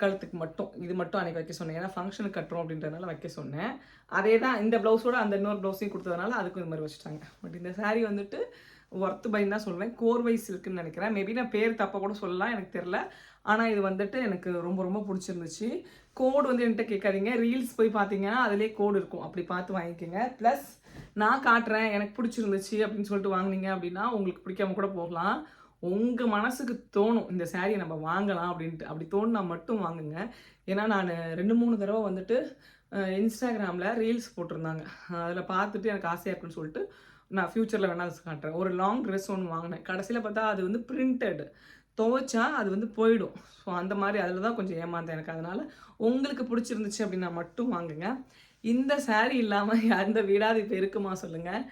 கழுத்துக்கு மட்டும். இது மட்டும் அன்றைக்கி வைக்க சொன்னேன், ஏன்னா ஃபங்க்ஷனுக்கு கட்டுறோம் அப்படின்றதுனால வைக்க சொன்னேன். அதே தான் இந்த ப்ளவுஸோட அந்த இன்னொரு ப்ளவுஸையும் கொடுத்ததுனால அதுக்கும் இது மாதிரி வச்சுட்டாங்க. பட் இந்த சாரீ வந்துட்டு ஒர்த்து பைன்னு தான் சொல்லுவேன். கோர்வைஸ் இருக்குன்னு நினைக்கிறேன், மேபி நான் பேர் தப்பாக கூட சொல்லலாம், எனக்கு தெரில. ஆனால் இது வந்துட்டு எனக்கு ரொம்ப ரொம்ப பிடிச்சிருந்துச்சு. கோடு வந்து என்கிட்ட கேட்காதீங்க, ரீல்ஸ் போய் பார்த்தீங்கன்னா அதிலே கோடு இருக்கும், அப்படி பார்த்து வாங்கிக்கோங்க. ப்ளஸ் நான் காட்டுறேன் எனக்கு பிடிச்சிருந்துச்சு அப்படின்னு சொல்லிட்டு வாங்கினீங்க அப்படின்னா உங்களுக்கு பிடிக்காம கூட போகலாம். உங்கள் மனசுக்கு தோணும் இந்த சாரியை நம்ம வாங்கலாம் அப்படின்ட்டு, அப்படி தோணுனா மட்டும் வாங்குங்க. ஏன்னா நான் 2-3 தடவை வந்துட்டு இன்ஸ்டாகிராமில் ரீல்ஸ் போட்டிருந்தாங்க, அதில் பார்த்துட்டு எனக்கு ஆசையாக இருக்குன்னு சொல்லிட்டு நான் ஃப்யூச்சரில் வேணால் காட்டுறேன். ஒரு லாங் ட்ரெஸ் ஒன்று வாங்கினேன், கடைசியில் பார்த்தா அது வந்து பிரிண்டட், துவைச்சா அது வந்து போயிடும். ஸோ அந்த மாதிரி அதில் தான் கொஞ்சம் ஏமாந்தேன் எனக்கு. அதனால் உங்களுக்கு பிடிச்சிருந்துச்சு அப்படின்னா மட்டும் வாங்குங்க. இந்த சாரீ இல்லாமல் எந்த வீடாது இப்போ இருக்குமா சொல்லுங்கள்?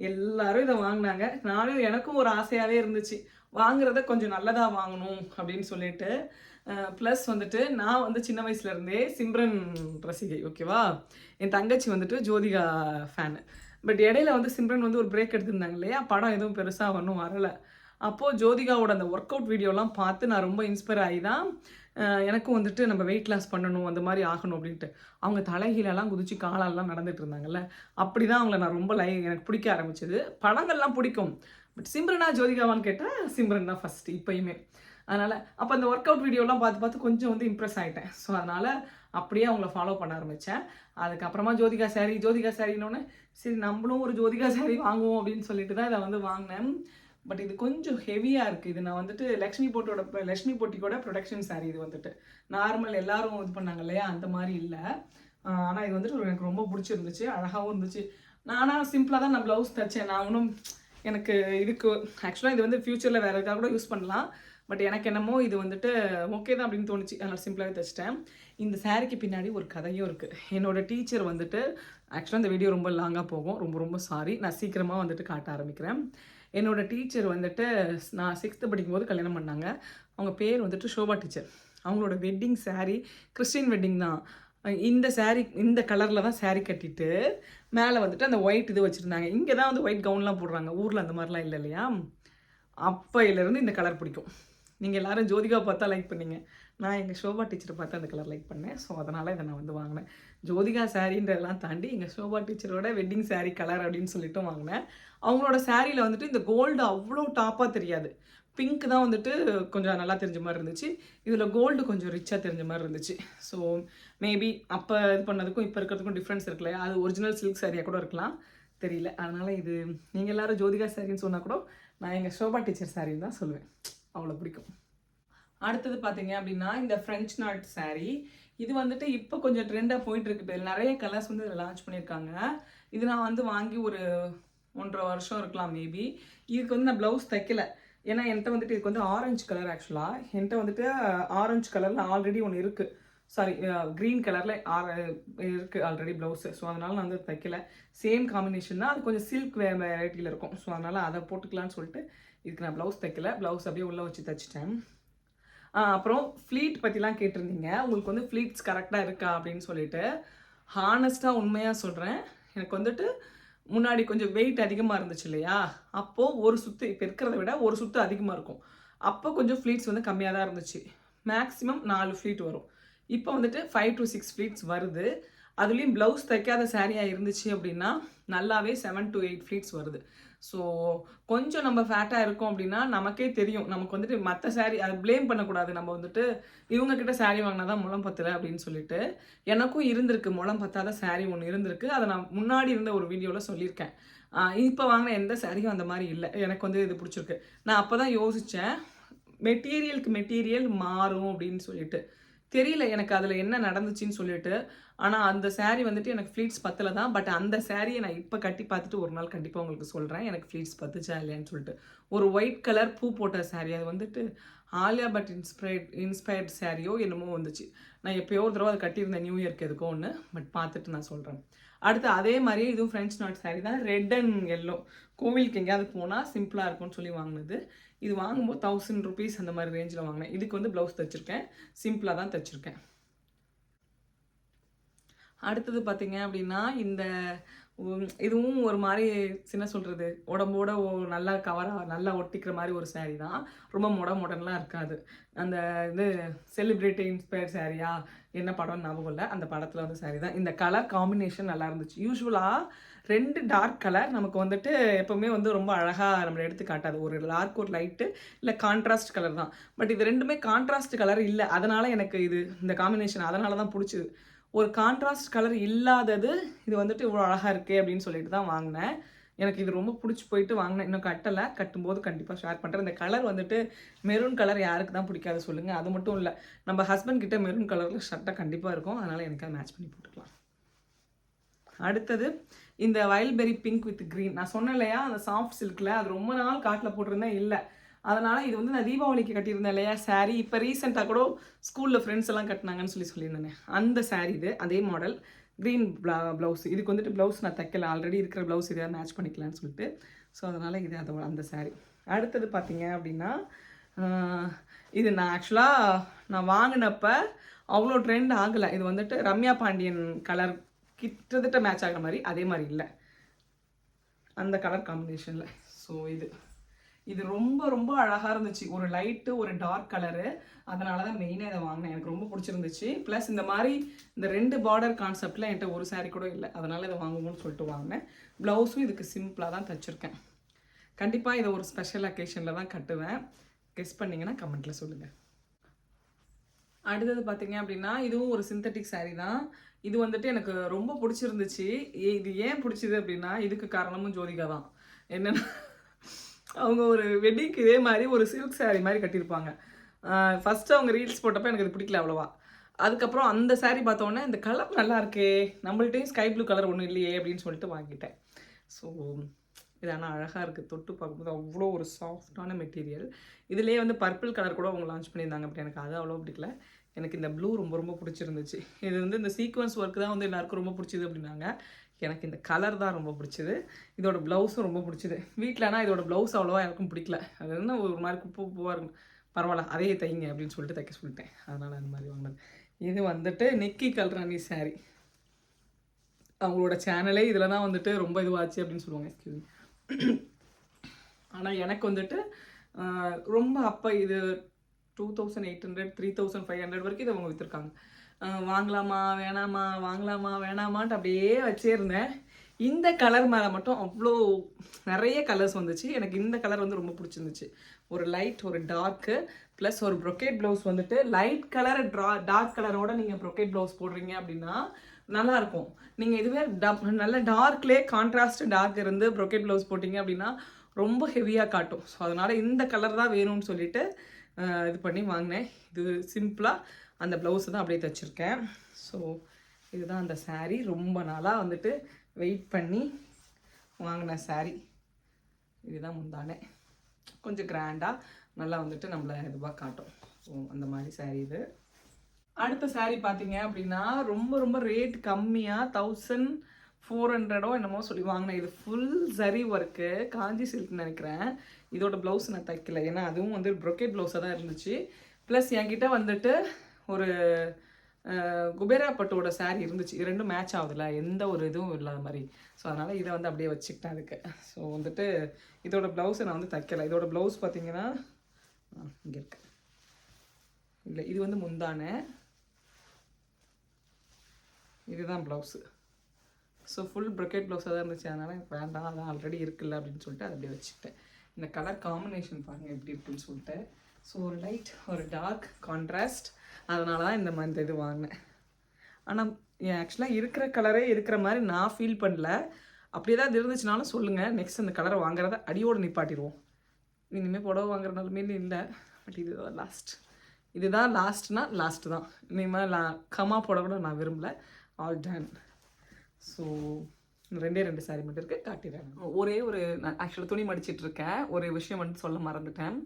எல்லாரும் இதை வாங்கினாங்க, நானும் எனக்கும் ஒரு ஆசையாகவே இருந்துச்சு வாங்குறத கொஞ்சம் நல்லதாக வாங்கணும் அப்படின்னு சொல்லிட்டு. ப்ளஸ் வந்துட்டு நான் வந்து சின்ன வயசுலேருந்தே சிம்ரன் ரசிகை, ஓகேவா. என் தங்கச்சி வந்துட்டு ஜோதிகா ஃபேனு. பட் இடையில வந்து சிம்ரன் வந்து ஒரு பிரேக் எடுத்திருந்தாங்க இல்லையா, படம் எதுவும் பெருசாக ஒன்றும் வரலை. அப்போது ஜோதிகாவோட அந்த ஒர்க் அவுட் வீடியோலாம் பார்த்து நான் ரொம்ப இன்ஸ்பயர் ஆகி தான் எனக்கும் வந்துட்டு நம்ம வெயிட் லாஸ் பண்ணணும், அந்த மாதிரி ஆகணும் அப்படின்ட்டு. அவங்க தலைகீழெல்லாம் குதிச்சு காலாலெலாம் நடந்துட்டு இருந்தாங்கல்ல, அப்படி தான் அவங்கள நான் ரொம்ப எனக்கு பிடிக்க ஆரம்பிச்சது. படங்கள்லாம் பிடிக்கும், பட் சிம்ரனா ஜோதிகாவான்னு கேட்டால் சிம்ரன் தான் ஃபஸ்ட்டு இப்போயுமே. அதனால் அப்போ அந்த ஒர்க் அவுட் வீடியோலாம் பார்த்து பார்த்து கொஞ்சம் வந்து இம்ப்ரெஸ் ஆகிட்டேன். ஸோ அதனால் அப்படியே அவங்கள ஃபாலோ பண்ண ஆரம்பித்தேன். அதுக்கப்புறமா ஜோதிகா சாரின்னொன்னே சரி நம்மளும் ஒரு ஜோதிகா சாரீ வாங்குவோம் அப்படின்னு சொல்லிட்டு தான் இதை வந்து வாங்கினேன். பட் இது கொஞ்சம் ஹெவியாக இருக்குது. இது நான் வந்துட்டு லக்ஷ்மி பொட்டிக்கோட ப்ரொடக்ஷன் சாரீ. இது வந்துட்டு நார்மல் எல்லாரும் இது பண்ணாங்க இல்லையா, அந்த மாதிரி இல்லை. ஆனால் இது வந்துட்டு எனக்கு ரொம்ப பிடிச்சிருந்துச்சு, அழகாகவும் இருந்துச்சு. நானாக சிம்பிளாக தான் நான் ப்ளவுஸ் தைச்சேன். நான் ஒன்றும் எனக்கு இதுக்கு ஆக்சுவலாக இது வந்து ஃப்யூச்சரில் வேறு எதாவது கூட யூஸ் பண்ணலாம். பட் எனக்கு என்னமோ இது வந்துட்டு ஓகே தான் அப்படின்னு தோணுச்சு, அதனால் சிம்பிளாகவே தைச்சிட்டேன். இந்த சாரீக்கு பின்னாடி ஒரு கதையும் இருக்குது. என்னோடய டீச்சர் வந்துட்டு ஆக்சுவலாக இந்த வீடியோ ரொம்ப லாங்காக போகும், ரொம்ப ரொம்ப சாரி, நான் சீக்கிரமாக வந்துட்டு காட்ட ஆரம்பிக்கிறேன். என்னோடய டீச்சர் வந்துட்டு நான் 6th படிக்கும்போது கல்யாணம் பண்ணாங்க. அவங்க பேர் வந்துட்டு ஷோபா டீச்சர். அவங்களோட வெட்டிங் சாரீ கிறிஸ்டின் வெட்டிங் தான். இந்த சாரீ இந்த கலரில் தான் சாரீ கட்டிட்டு மேலே வந்துட்டு அந்த ஒயிட் இது வச்சுருந்தாங்க. இங்கே தான் வந்து ஒயிட் கவுன்லாம் போடுறாங்க, ஊரில் அந்த மாதிரிலாம் இல்லை இல்லையா. அப்போயிலேருந்து இந்த கலர் பிடிக்கும். நீங்கள் எல்லோரும் ஜோதிகாவை பார்த்தா லைக் பண்ணீங்க, நான் எங்கள் ஷோபா டீச்சரை பார்த்து அந்த கலர் லைக் பண்ணேன். ஸோ அதனால் இதை நான் வந்து வாங்கினேன். ஜோதிகா சாரீன்றதெல்லாம் தாண்டி எங்கள் ஷோபா டீச்சரோட வெட்டிங் சாரீ கலர் அப்படின்னு சொல்லிட்டு வாங்கினேன். அவங்களோட சாரியில் வந்துட்டு இந்த கோல்டு அவ்வளோ டாப்பாக தெரியாது, பிங்க் தான் வந்துட்டு கொஞ்சம் நல்லா தெரிஞ்ச மாதிரி இருந்துச்சு. இதில் கோல்டு கொஞ்சம் ரிச்சாக தெரிஞ்ச மாதிரி இருந்துச்சு. ஸோ மேபி அப்போ இது பண்ணதுக்கும் இப்போ இருக்கிறதுக்கும் டிஃப்ரென்ஸ் இருக்குல்லையா, அது ஒரிஜினல் சில்க் சாரியாக கூட இருக்கலாம், தெரியல. அதனால் இது நீங்கள் எல்லோரும் ஜோதிகா சாரின்னு சொன்னால் கூட நான் எங்கள் ஷோபா டீச்சர் சாரின்னு தான் சொல்லுவேன், அவ்வளோ பிடிக்கும். அடுத்தது பார்த்தீங்க அப்படின்னா இந்த ஃப்ரெஞ்ச் நாட் saree. இது வந்துட்டு இப்போ கொஞ்சம் ட்ரெண்டாக போயிட்டு இருக்கு. இப்போ நிறைய கலர்ஸ் வந்து இதில் லான்ச் பண்ணியிருக்காங்க. இது நான் வந்து வாங்கி ஒரு 1.5 வருஷம் இருக்கலாம் மேபி. இதுக்கு வந்து நான் ப்ளவுஸ் தைக்கல. ஏன்னா என்கிட்ட வந்துட்டு இதுக்கு வந்து ஆரஞ்சு கலர் ஆக்சுவலாக. என்கிட்ட வந்துட்டு ஆரஞ்சு கலரில் ஆல்ரெடி ஒன்று இருக்குது. சாரி, க்ரீன் கலரில் இருக்குது ஆல்ரெடி ப்ளவுஸு. ஸோ அதனால் நான் வந்து தைக்கல. சேம் காம்பினேஷன் தான். அது கொஞ்சம் சில்க் வெரைட்டியில் இருக்கும். ஸோ அதனால் அதை போட்டுக்கலான்னு சொல்லிட்டு இதுக்கு நான் ப்ளவுஸ் தைக்கல. ப்ளவுஸ் அப்படியே உள்ளே வச்சு தைச்சிட்டேன். அப்புறம் ஃப்ளீட் பற்றிலாம் கேட்டிருந்தீங்க. உங்களுக்கு வந்து ஃப்ளீட்ஸ் கரெக்டாக இருக்கா அப்படின்னு சொல்லிட்டு. ஹானஸ்ட்டாக உண்மையாக சொல்கிறேன், எனக்கு வந்துட்டு முன்னாடி கொஞ்சம் வெயிட் அதிகமாக இருந்துச்சு இல்லையா, அப்போது ஒரு சுற்று இப்போ இருக்கிறத விட ஒரு சுற்று அதிகமாக இருக்கும். அப்போ கொஞ்சம் ஃப்ளீட்ஸ் வந்து கம்மியாக தான் இருந்துச்சு. மேக்ஸிமம் 4 ஃப்ளீட் வரும். இப்போ வந்துட்டு 5 to 6 ஃப்ளீட்ஸ் வருது. அதுலேயும் ப்ளவுஸ் தைக்காத சாரியாக இருந்துச்சு அப்படின்னா நல்லாவே 7 to 8 ஃப்ளீட்ஸ் வருது. ஸோ கொஞ்சம் நம்ம ஃபேட்டாக இருக்கோம் அப்படின்னா நமக்கே தெரியும். நமக்கு வந்துட்டு மற்ற சாரீ அதை ப்ளேம் பண்ணக்கூடாது. நம்ம வந்துட்டு இவங்கக்கிட்ட சாரீ வாங்கினா தான் முளம் பத்தலை அப்படின்னு சொல்லிட்டு. எனக்கும் இருந்திருக்கு, முளம் பத்தாத சாரீ ஒன்று இருந்திருக்கு. அதை நான் முன்னாடி இருந்த ஒரு வீடியோவில் சொல்லியிருக்கேன். இப்போ வாங்கின எந்த சாரியும் அந்த மாதிரி இல்லை. எனக்கு வந்து இது பிடிச்சிருக்கு. நான் அப்போ தான் யோசித்தேன், மெட்டீரியலுக்கு மெட்டீரியல் மாறும் அப்படின்னு சொல்லிட்டு. தெரியல எனக்கு அதில் என்ன நடந்துச்சுன்னு சொல்லிட்டு. ஆனால் அந்த saree வந்துட்டு எனக்கு ஃப்ளீட்ஸ் பத்தலை தான். பட் அந்த சாரியை நான் இப்போ கட்டி பார்த்துட்டு ஒரு நாள் கண்டிப்பாக உங்களுக்கு சொல்கிறேன் எனக்கு ஃப்ளீட்ஸ் பத்துச்சா இல்லையான்னு சொல்லிட்டு. ஒரு ஒயிட் கலர் பூ போட்ட saree, அது வந்துட்டு ஆலியா பட் இன்ஸ்பயர்ட் சாரியோ என்னமோ வந்துச்சு. நான் எப்போயோ ஒரு தடவை அதை கட்டியிருந்தேன் நியூ இயர்க்கு எதுக்கோ ஒன்று. பட் பார்த்துட்டு நான் சொல்கிறேன். அடுத்து அதே மாதிரியே இதுவும் ஃப்ரெஞ்ச் நாட் saree தான். Red and yellow. கோவிலுக்கு எங்கேயாவது போனால் சிம்பிளாக இருக்கும்னு சொல்லி வாங்கினது. இது வாங்கும்போது 1000 rupees அந்த மாதிரி ரேஞ்சில் வாங்கினேன். இதுக்கு வந்து ப்ளவுஸ் தைச்சிருக்கேன், சிம்பிளாக தான் தைச்சிருக்கேன். அடுத்தது பார்த்தீங்க அப்படின்னா இந்த இதுவும் ஒரு மாதிரி என்ன சொல்கிறது, உடம்போட நல்லா கவராக நல்லா ஒட்டிக்கிற மாதிரி ஒரு saree தான். ரொம்ப மாடர்ன்லாம் இருக்காது. அந்த இது செலிப்ரிட்டி இன்ஸ்பயர்ட் சாரியா என்ன படம்னு ஞாபகம் இல்லை, அந்த படத்தில் வந்து saree தான். இந்த கலர் காம்பினேஷன் நல்லா இருந்துச்சு. யூஸ்வலாக 2 டார்க் கலர் நமக்கு வந்துட்டு எப்போவுமே வந்து ரொம்ப அழகாக நம்மளை எடுத்து காட்டாது. ஒரு டார்க் ஒரு லைட்டு இல்லை கான்ட்ராஸ்ட் கலர் தான். பட் இது ரெண்டுமே கான்ட்ராஸ்ட் கலர் இல்லை. அதனால் எனக்கு இது இந்த காம்பினேஷன் அதனால தான் பிடிச்சிது. ஒரு கான்ட்ராஸ்ட் கலர் இல்லாதது இது வந்துட்டு இவ்வளோ அழகாக இருக்கே அப்படின்னு சொல்லிட்டு தான் வாங்கினேன். எனக்கு இது ரொம்ப பிடிச்சி போயிட்டு வாங்கினேன். இன்னும் கட்டலை, கட்டும்போது கண்டிப்பாக ஷேர் பண்ணுறேன். இந்த கலர் வந்துட்டு மெரூன் கலர் யாருக்கு தான் பிடிக்காது சொல்லுங்கள். அது மட்டும் இல்லை, நம்ம ஹஸ்பண்ட் கிட்ட மெரூன் கலரில் ஷர்ட்டாக கண்டிப்பாக இருக்கும். அதனால் எனக்கு அதை மேட்ச் பண்ணி போட்டுக்கலாம். அடுத்தது இந்த வைல்ட்பெரி பிங்க் வித் க்ரீன். நான் சொன்னேன் இல்லையா, அந்த சாஃப்ட் சில்கில் அது ரொம்ப நாள் காட்டில் போட்டிருந்தேன், இல்லை. அதனால் இது வந்து நான் தீபாவளிக்கு கட்டியிருந்தேன் இல்லையா saree. இப்போ ரீசெண்டாக கூட ஸ்கூலில் ஃப்ரெண்ட்ஸ் எல்லாம் கட்டினாங்கன்னு சொல்லியிருந்தேன். அந்த saree இது, அதே மாடல், க்ரீன் ப்ளவுஸ். இதுக்கு வந்துட்டு ப்ளவுஸ் நான் தைக்கல, ஆல்ரெடி இருக்கிற ப்ளவுஸ் இதை மேட்ச் பண்ணிக்கலான்னு சொல்லிட்டு. ஸோ அதனால் இது அதோட அந்த saree. அடுத்தது பார்த்தீங்க அப்படின்னா இது நான் ஆக்சுவலாக நான் வாங்கினப்ப அவ்வளோ ட்ரெண்ட் ஆகலை. இது வந்துட்டு ரம்யா பாண்டியன் கலர் கிட்டத்தட்ட மேட்ச் ஆகிற மாதிரி, அதே மாதிரி இல்லை அந்த கலர் காம்பினேஷனில். ஸோ இது ரொம்ப ரொம்ப அழகாக இருந்துச்சு. ஒரு லைட்டு ஒரு டார்க் கலரு. அதனால தான் மெயினாக இதை வாங்கினேன். எனக்கு ரொம்ப பிடிச்சிருந்துச்சு. ப்ளஸ் இந்த மாதிரி இந்த 2 பார்டர் கான்செப்டில் என்கிட்ட ஒரு saree கூட இல்லை. அதனால் இதை வாங்குவோம்னு சொல்லிட்டு வாங்கினேன். ப்ளவுஸும் இதுக்கு சிம்பிளாக தான் தைச்சிருக்கேன். கண்டிப்பாக இதை ஒரு ஸ்பெஷல் அக்கேஷனில் தான் கட்டுவேன். கெஸ் பண்ணிங்கன்னா கமெண்ட்டில் சொல்லுங்கள். அடுத்தது பார்த்தீங்க அப்படின்னா இதுவும் ஒரு சிந்தட்டிக் saree தான். இது வந்துட்டு எனக்கு ரொம்ப பிடிச்சிருந்துச்சு. இது ஏன் பிடிச்சிது அப்படின்னா இதுக்கு காரணமும் ஜோதிகா தான். என்னென்னா அவங்க ஒரு வெட்டிங்க்கு இதே மாதிரி ஒரு சில்க் saree மாதிரி கட்டியிருப்பாங்க. ஃபஸ்ட்டு அவங்க ரீல்ஸ் போட்டப்போ எனக்கு இது பிடிக்கல அவ்வளோவா. அதுக்கப்புறம் அந்த saree பார்த்தோன்னே இந்த கலர் நல்லா இருக்கே, நம்மள்ட்டையும் ஸ்கை ப்ளூ கலர் ஒன்றும் இல்லையே அப்படின்னு சொல்லிட்டு வாங்கிட்டேன். ஸோ இது ஆனால் அழகாக இருக்குது. தொட்டு பார்க்கும்போது அவ்வளோ ஒரு சாஃப்டான மெட்டீரியல். இதுலேயே வந்து பர்பிள் கலர் கூட அவங்க லான்ச் பண்ணியிருந்தாங்க. அப்படி எனக்கு அது அவ்வளோ பிடிக்கல. எனக்கு இந்த ப்ளூ ரொம்ப ரொம்ப பிடிச்சிருந்துச்சு. இது வந்து இந்த சீக்வன்ஸ் ஒர்க் தான் வந்து எல்லாருக்கும் ரொம்ப பிடிச்சிது அப்படின்னாங்க. எனக்கு இந்த கலர் தான் ரொம்ப பிடிச்சிது. இதோட ப்ளவுஸும் ரொம்ப பிடிச்சிது. வீட்டிலனா இதோட ப்ளவுஸ் அவ்வளோவா எனக்கும் பிடிக்கல. அது என்ன ஒரு மாதிரி குப்பூவாக இருக்கும். பரவாயில்ல அதையே தைங்க அப்படின்னு சொல்லிட்டு தைக்க சொல்லிட்டேன். அதனால் அந்த மாதிரி வாங்கினது. இது வந்துட்டு நிக்கி கல்ராணி saree. அவங்களோட சேனலே இதில் தான் வந்துட்டு ரொம்ப இதுவாச்சு அப்படின்னு சொல்லுவாங்க. எக்ஸ்கியூஸ். ஆனால் எனக்கு வந்துட்டு ரொம்ப அப்போ இது 2800 3500 வரைக்கும் இதை அவங்க விற்றுருக்காங்க. வாங்கலாமா வேணாமா வாங்கலாமா வேணாமான்ட்டு அப்படியே வச்சே இருந்தேன். இந்த கலர் மேலே மட்டும் அவ்வளோ நிறைய கலர்ஸ் வந்துச்சு. எனக்கு இந்த கலர் வந்து ரொம்ப பிடிச்சிருந்துச்சு. ஒரு லைட் ஒரு டார்க்கு ப்ளஸ் ஒரு ப்ரொக்கேட் ப்ளவுஸ் வந்துட்டு லைட் கலர் டார்க் கலரோட நீங்கள் ப்ரொக்கேட் ப்ளவுஸ் போடுறீங்க அப்படின்னா நல்லாயிருக்கும். நீங்கள் இதுவே நல்ல டார்க்லேயே கான்ட்ராஸ்ட் டார்க் இருந்து ப்ரொக்கேட் ப்ளவுஸ் போட்டிங்க அப்படின்னா ரொம்ப ஹெவியாக காட்டும். ஸோ அதனால் இந்த கலர் தான் வேணும்னு சொல்லிட்டு இது பண்ணி வாங்கினேன். இது சிம்பிளாக அந்த ப்ளவுஸை தான் அப்படியே தைச்சிருக்கேன். ஸோ இதுதான் அந்த saree. ரொம்ப நாளாக வந்துட்டு வெயிட் பண்ணி வாங்கின saree. இதுதான் முந்தானே. கொஞ்சம் கிராண்டாக நல்லா வந்துட்டு நம்மளை இதுவாக காட்டும். ஸோ அந்த மாதிரி saree இது. அடுத்த saree பார்த்தீங்க அப்படின்னா ரொம்ப ரொம்ப ரேட் கம்மியாக 1400 என்னமோ சொல்லி வாங்கினேன். இது ஃபுல் சரி ஒர்க்கு, காஞ்சி சில்க்னு நினைக்கிறேன். இதோட ப்ளவுஸ் நான் தைக்கல, ஏன்னா அதுவும் வந்து ப்ரொக்கேட் ப்ளவுஸாக தான் இருந்துச்சு. ப்ளஸ் என்கிட்ட வந்துட்டு ஒரு குபேரா பட்டோட saree இருந்துச்சு. இது ரெண்டும் மேட்ச் ஆகுதுல, எந்த ஒரு இதுவும் இல்லாத மாதிரி. ஸோ அதனால் இதை வந்து அப்படியே வச்சுக்கிட்டேன் அதுக்கு. ஸோ வந்துட்டு இதோட ப்ளவுஸை நான் வந்து தைக்கலை. இதோட ப்ளவுஸ் பார்த்தீங்கன்னா இங்கே இருக்கு. இல்லை, இது வந்து முந்தானே, இதுதான் ப்ளவுஸு. ஸோ ஃபுல் ப்ரொக்கேட் ப்ளவுஸாக தான் இருந்துச்சு. அதனால் எனக்கு வேண்டாம், அதான் ஆல்ரெடி இருக்குல்ல அப்படின்னு சொல்லிட்டு அதை அப்படியே வச்சுக்கிட்டேன். இந்த கலர் காம்பினேஷன் பாருங்கள் எப்படி இருக்குன்னு சொல்லிட்டு. ஸோ ஒரு லைட் ஒரு டார்க் கான்ட்ராஸ்ட், அதனால தான் இந்த மாதிரி இது வாங்கினேன். ஆனால் ஆக்சுவலாக இருக்கிற கலரே இருக்கிற மாதிரி நான் ஃபீல் பண்ணல. அப்படியே தான் இது இருந்துச்சுனாலும் சொல்லுங்கள், நெக்ஸ்ட் அந்த கலரை வாங்குறத அடியோடு நிப்பாட்டிடுவோம். இனிமேல் புடவை வாங்குற நிலமையில இல்லை. பட் இதுதான் லாஸ்ட். இதுதான் லாஸ்ட்னா லாஸ்ட்டு தான். இனிமேல் கமா போட கூட நான் விரும்பல. All done. ஸோ 2 saree மட்டும் இருக்குது, காட்டிடுறேன். ஒரே ஒரு நான் ஆக்சுவலாக துணி மடிச்சிட்டு இருக்கேன். ஒரு விஷயம் வந்து சொல்ல மறந்துட்டேன்.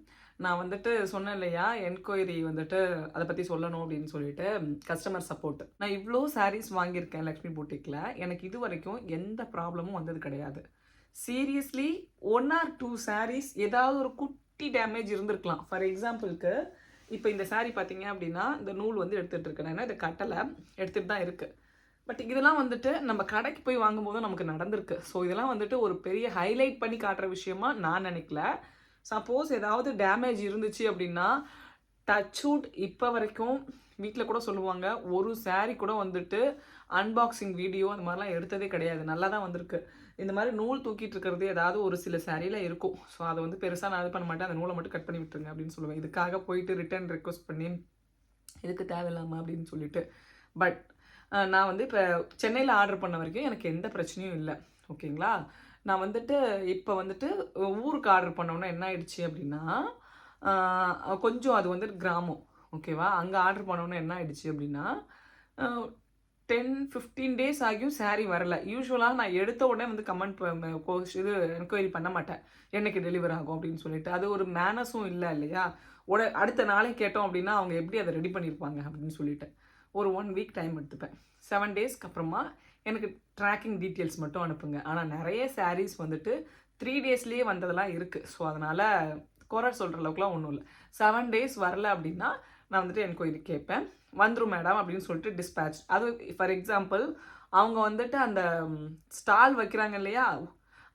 நான் வந்துட்டு சொன்னேன் இல்லையா, என்கொயரி வந்துட்டு அதை பற்றி சொல்லணும் அப்படின்னு சொல்லிட்டு, கஸ்டமர் சப்போர்ட். நான் இவ்வளோ sarees வாங்கியிருக்கேன் லக்ஷ்மி பூட்டிக்கில். எனக்கு இது வரைக்கும் எந்த ப்ராப்ளமும் வந்தது கிடையாது. சீரியஸ்லி 1 or 2 sarees ஏதாவது ஒரு குட்டி டேமேஜ் இருந்திருக்கலாம். ஃபார் எக்ஸாம்பிளுக்கு இப்போ இந்த saree பார்த்தீங்க அப்படின்னா இந்த நூல் வந்து எடுத்துகிட்டு இருக்கேன். ஏன்னா இதை கட்டலை, எடுத்துகிட்டு தான் இருக்குது. பட் இதெல்லாம் வந்துட்டு நம்ம கடைக்கு போய் வாங்கும்போது நமக்கு நடந்திருக்கு. ஸோ இதெல்லாம் வந்துட்டு ஒரு பெரிய ஹைலைட் பண்ணி காட்டுற விஷயமா நான் நினைக்கல. சப்போஸ் ஏதாவது டேமேஜ் இருந்துச்சு அப்படின்னா டச்வுட் இப்போ வரைக்கும் வீட்டில் கூட சொல்லுவாங்க, ஒரு saree கூட வந்துட்டு அன்பாக்சிங் வீடியோ அந்த மாதிரிலாம் எடுத்ததே கிடையாது. நல்லா தான் வந்திருக்கு. இந்த மாதிரி நூல் தூக்கிட்டு இருக்கிறது ஏதாவது ஒரு சில சாரியில் இருக்கும். ஸோ அதை வந்து பெருசாக நான் இது பண்ண மாட்டேன், அந்த நூலை மட்டும் கட் பண்ணி விட்டுருங்க அப்படின்னு சொல்லுவேன். இதுக்காக போயிட்டு ரிட்டர்ன் ரெக்வஸ்ட் பண்ணி இதுக்கு தேவையில்லாமல் அப்படின்னு சொல்லிட்டு. பட் நான் வந்து இப்போ சென்னையில் ஆர்டர் பண்ண வரைக்கும் எனக்கு எந்த பிரச்சனையும் இல்லை. ஓகேங்களா. நான் வந்துட்டு இப்போ வந்துட்டு ஊருக்கு ஆர்டர் பண்ணோன்னா என்ன ஆயிடுச்சு அப்படின்னா, கொஞ்சம் அது வந்து கிராமம். ஓகேவா. அங்கே ஆர்டர் பண்ணோன்னா என்ன ஆயிடுச்சு அப்படின்னா 10-15 days ஆகியும் saree வரல. யூஸ்வலாக நான் எடுத்த உடனே வந்து கமெண்ட் இது என்கொயரி பண்ண மாட்டேன், என்னைக்கு டெலிவர் ஆகும் அப்படின்னு சொல்லிட்டு. அது ஒரு மேனஸும் இல்லை இல்லையா. அடுத்த நாளே கேட்டோம் அப்படின்னா அவங்க எப்படி அதை ரெடி பண்ணியிருப்பாங்க அப்படின்னு சொல்லிட்டு ஒரு 1 week டைம் எடுத்துப்பேன். 7 daysக்கு அப்புறமா எனக்கு ட்ராக்கிங் டீட்டெயில்ஸ் மட்டும் அனுப்புங்க. ஆனால் நிறைய sarees வந்துட்டு 3 daysலேயே வந்ததெல்லாம் இருக்குது. ஸோ அதனால் குறை சொல்கிற அளவுக்குலாம் ஒன்றும் இல்லை. 7 days வரல அப்படின்னா நான் வந்துட்டு என்கொயரி கேட்பேன். வந்துடும் மேடம் அப்படின்னு சொல்லிட்டு டிஸ்பேட்ச். அது ஃபார் எக்ஸாம்பிள் அவங்க வந்துட்டு அந்த ஸ்டால் வைக்கிறாங்க இல்லையா,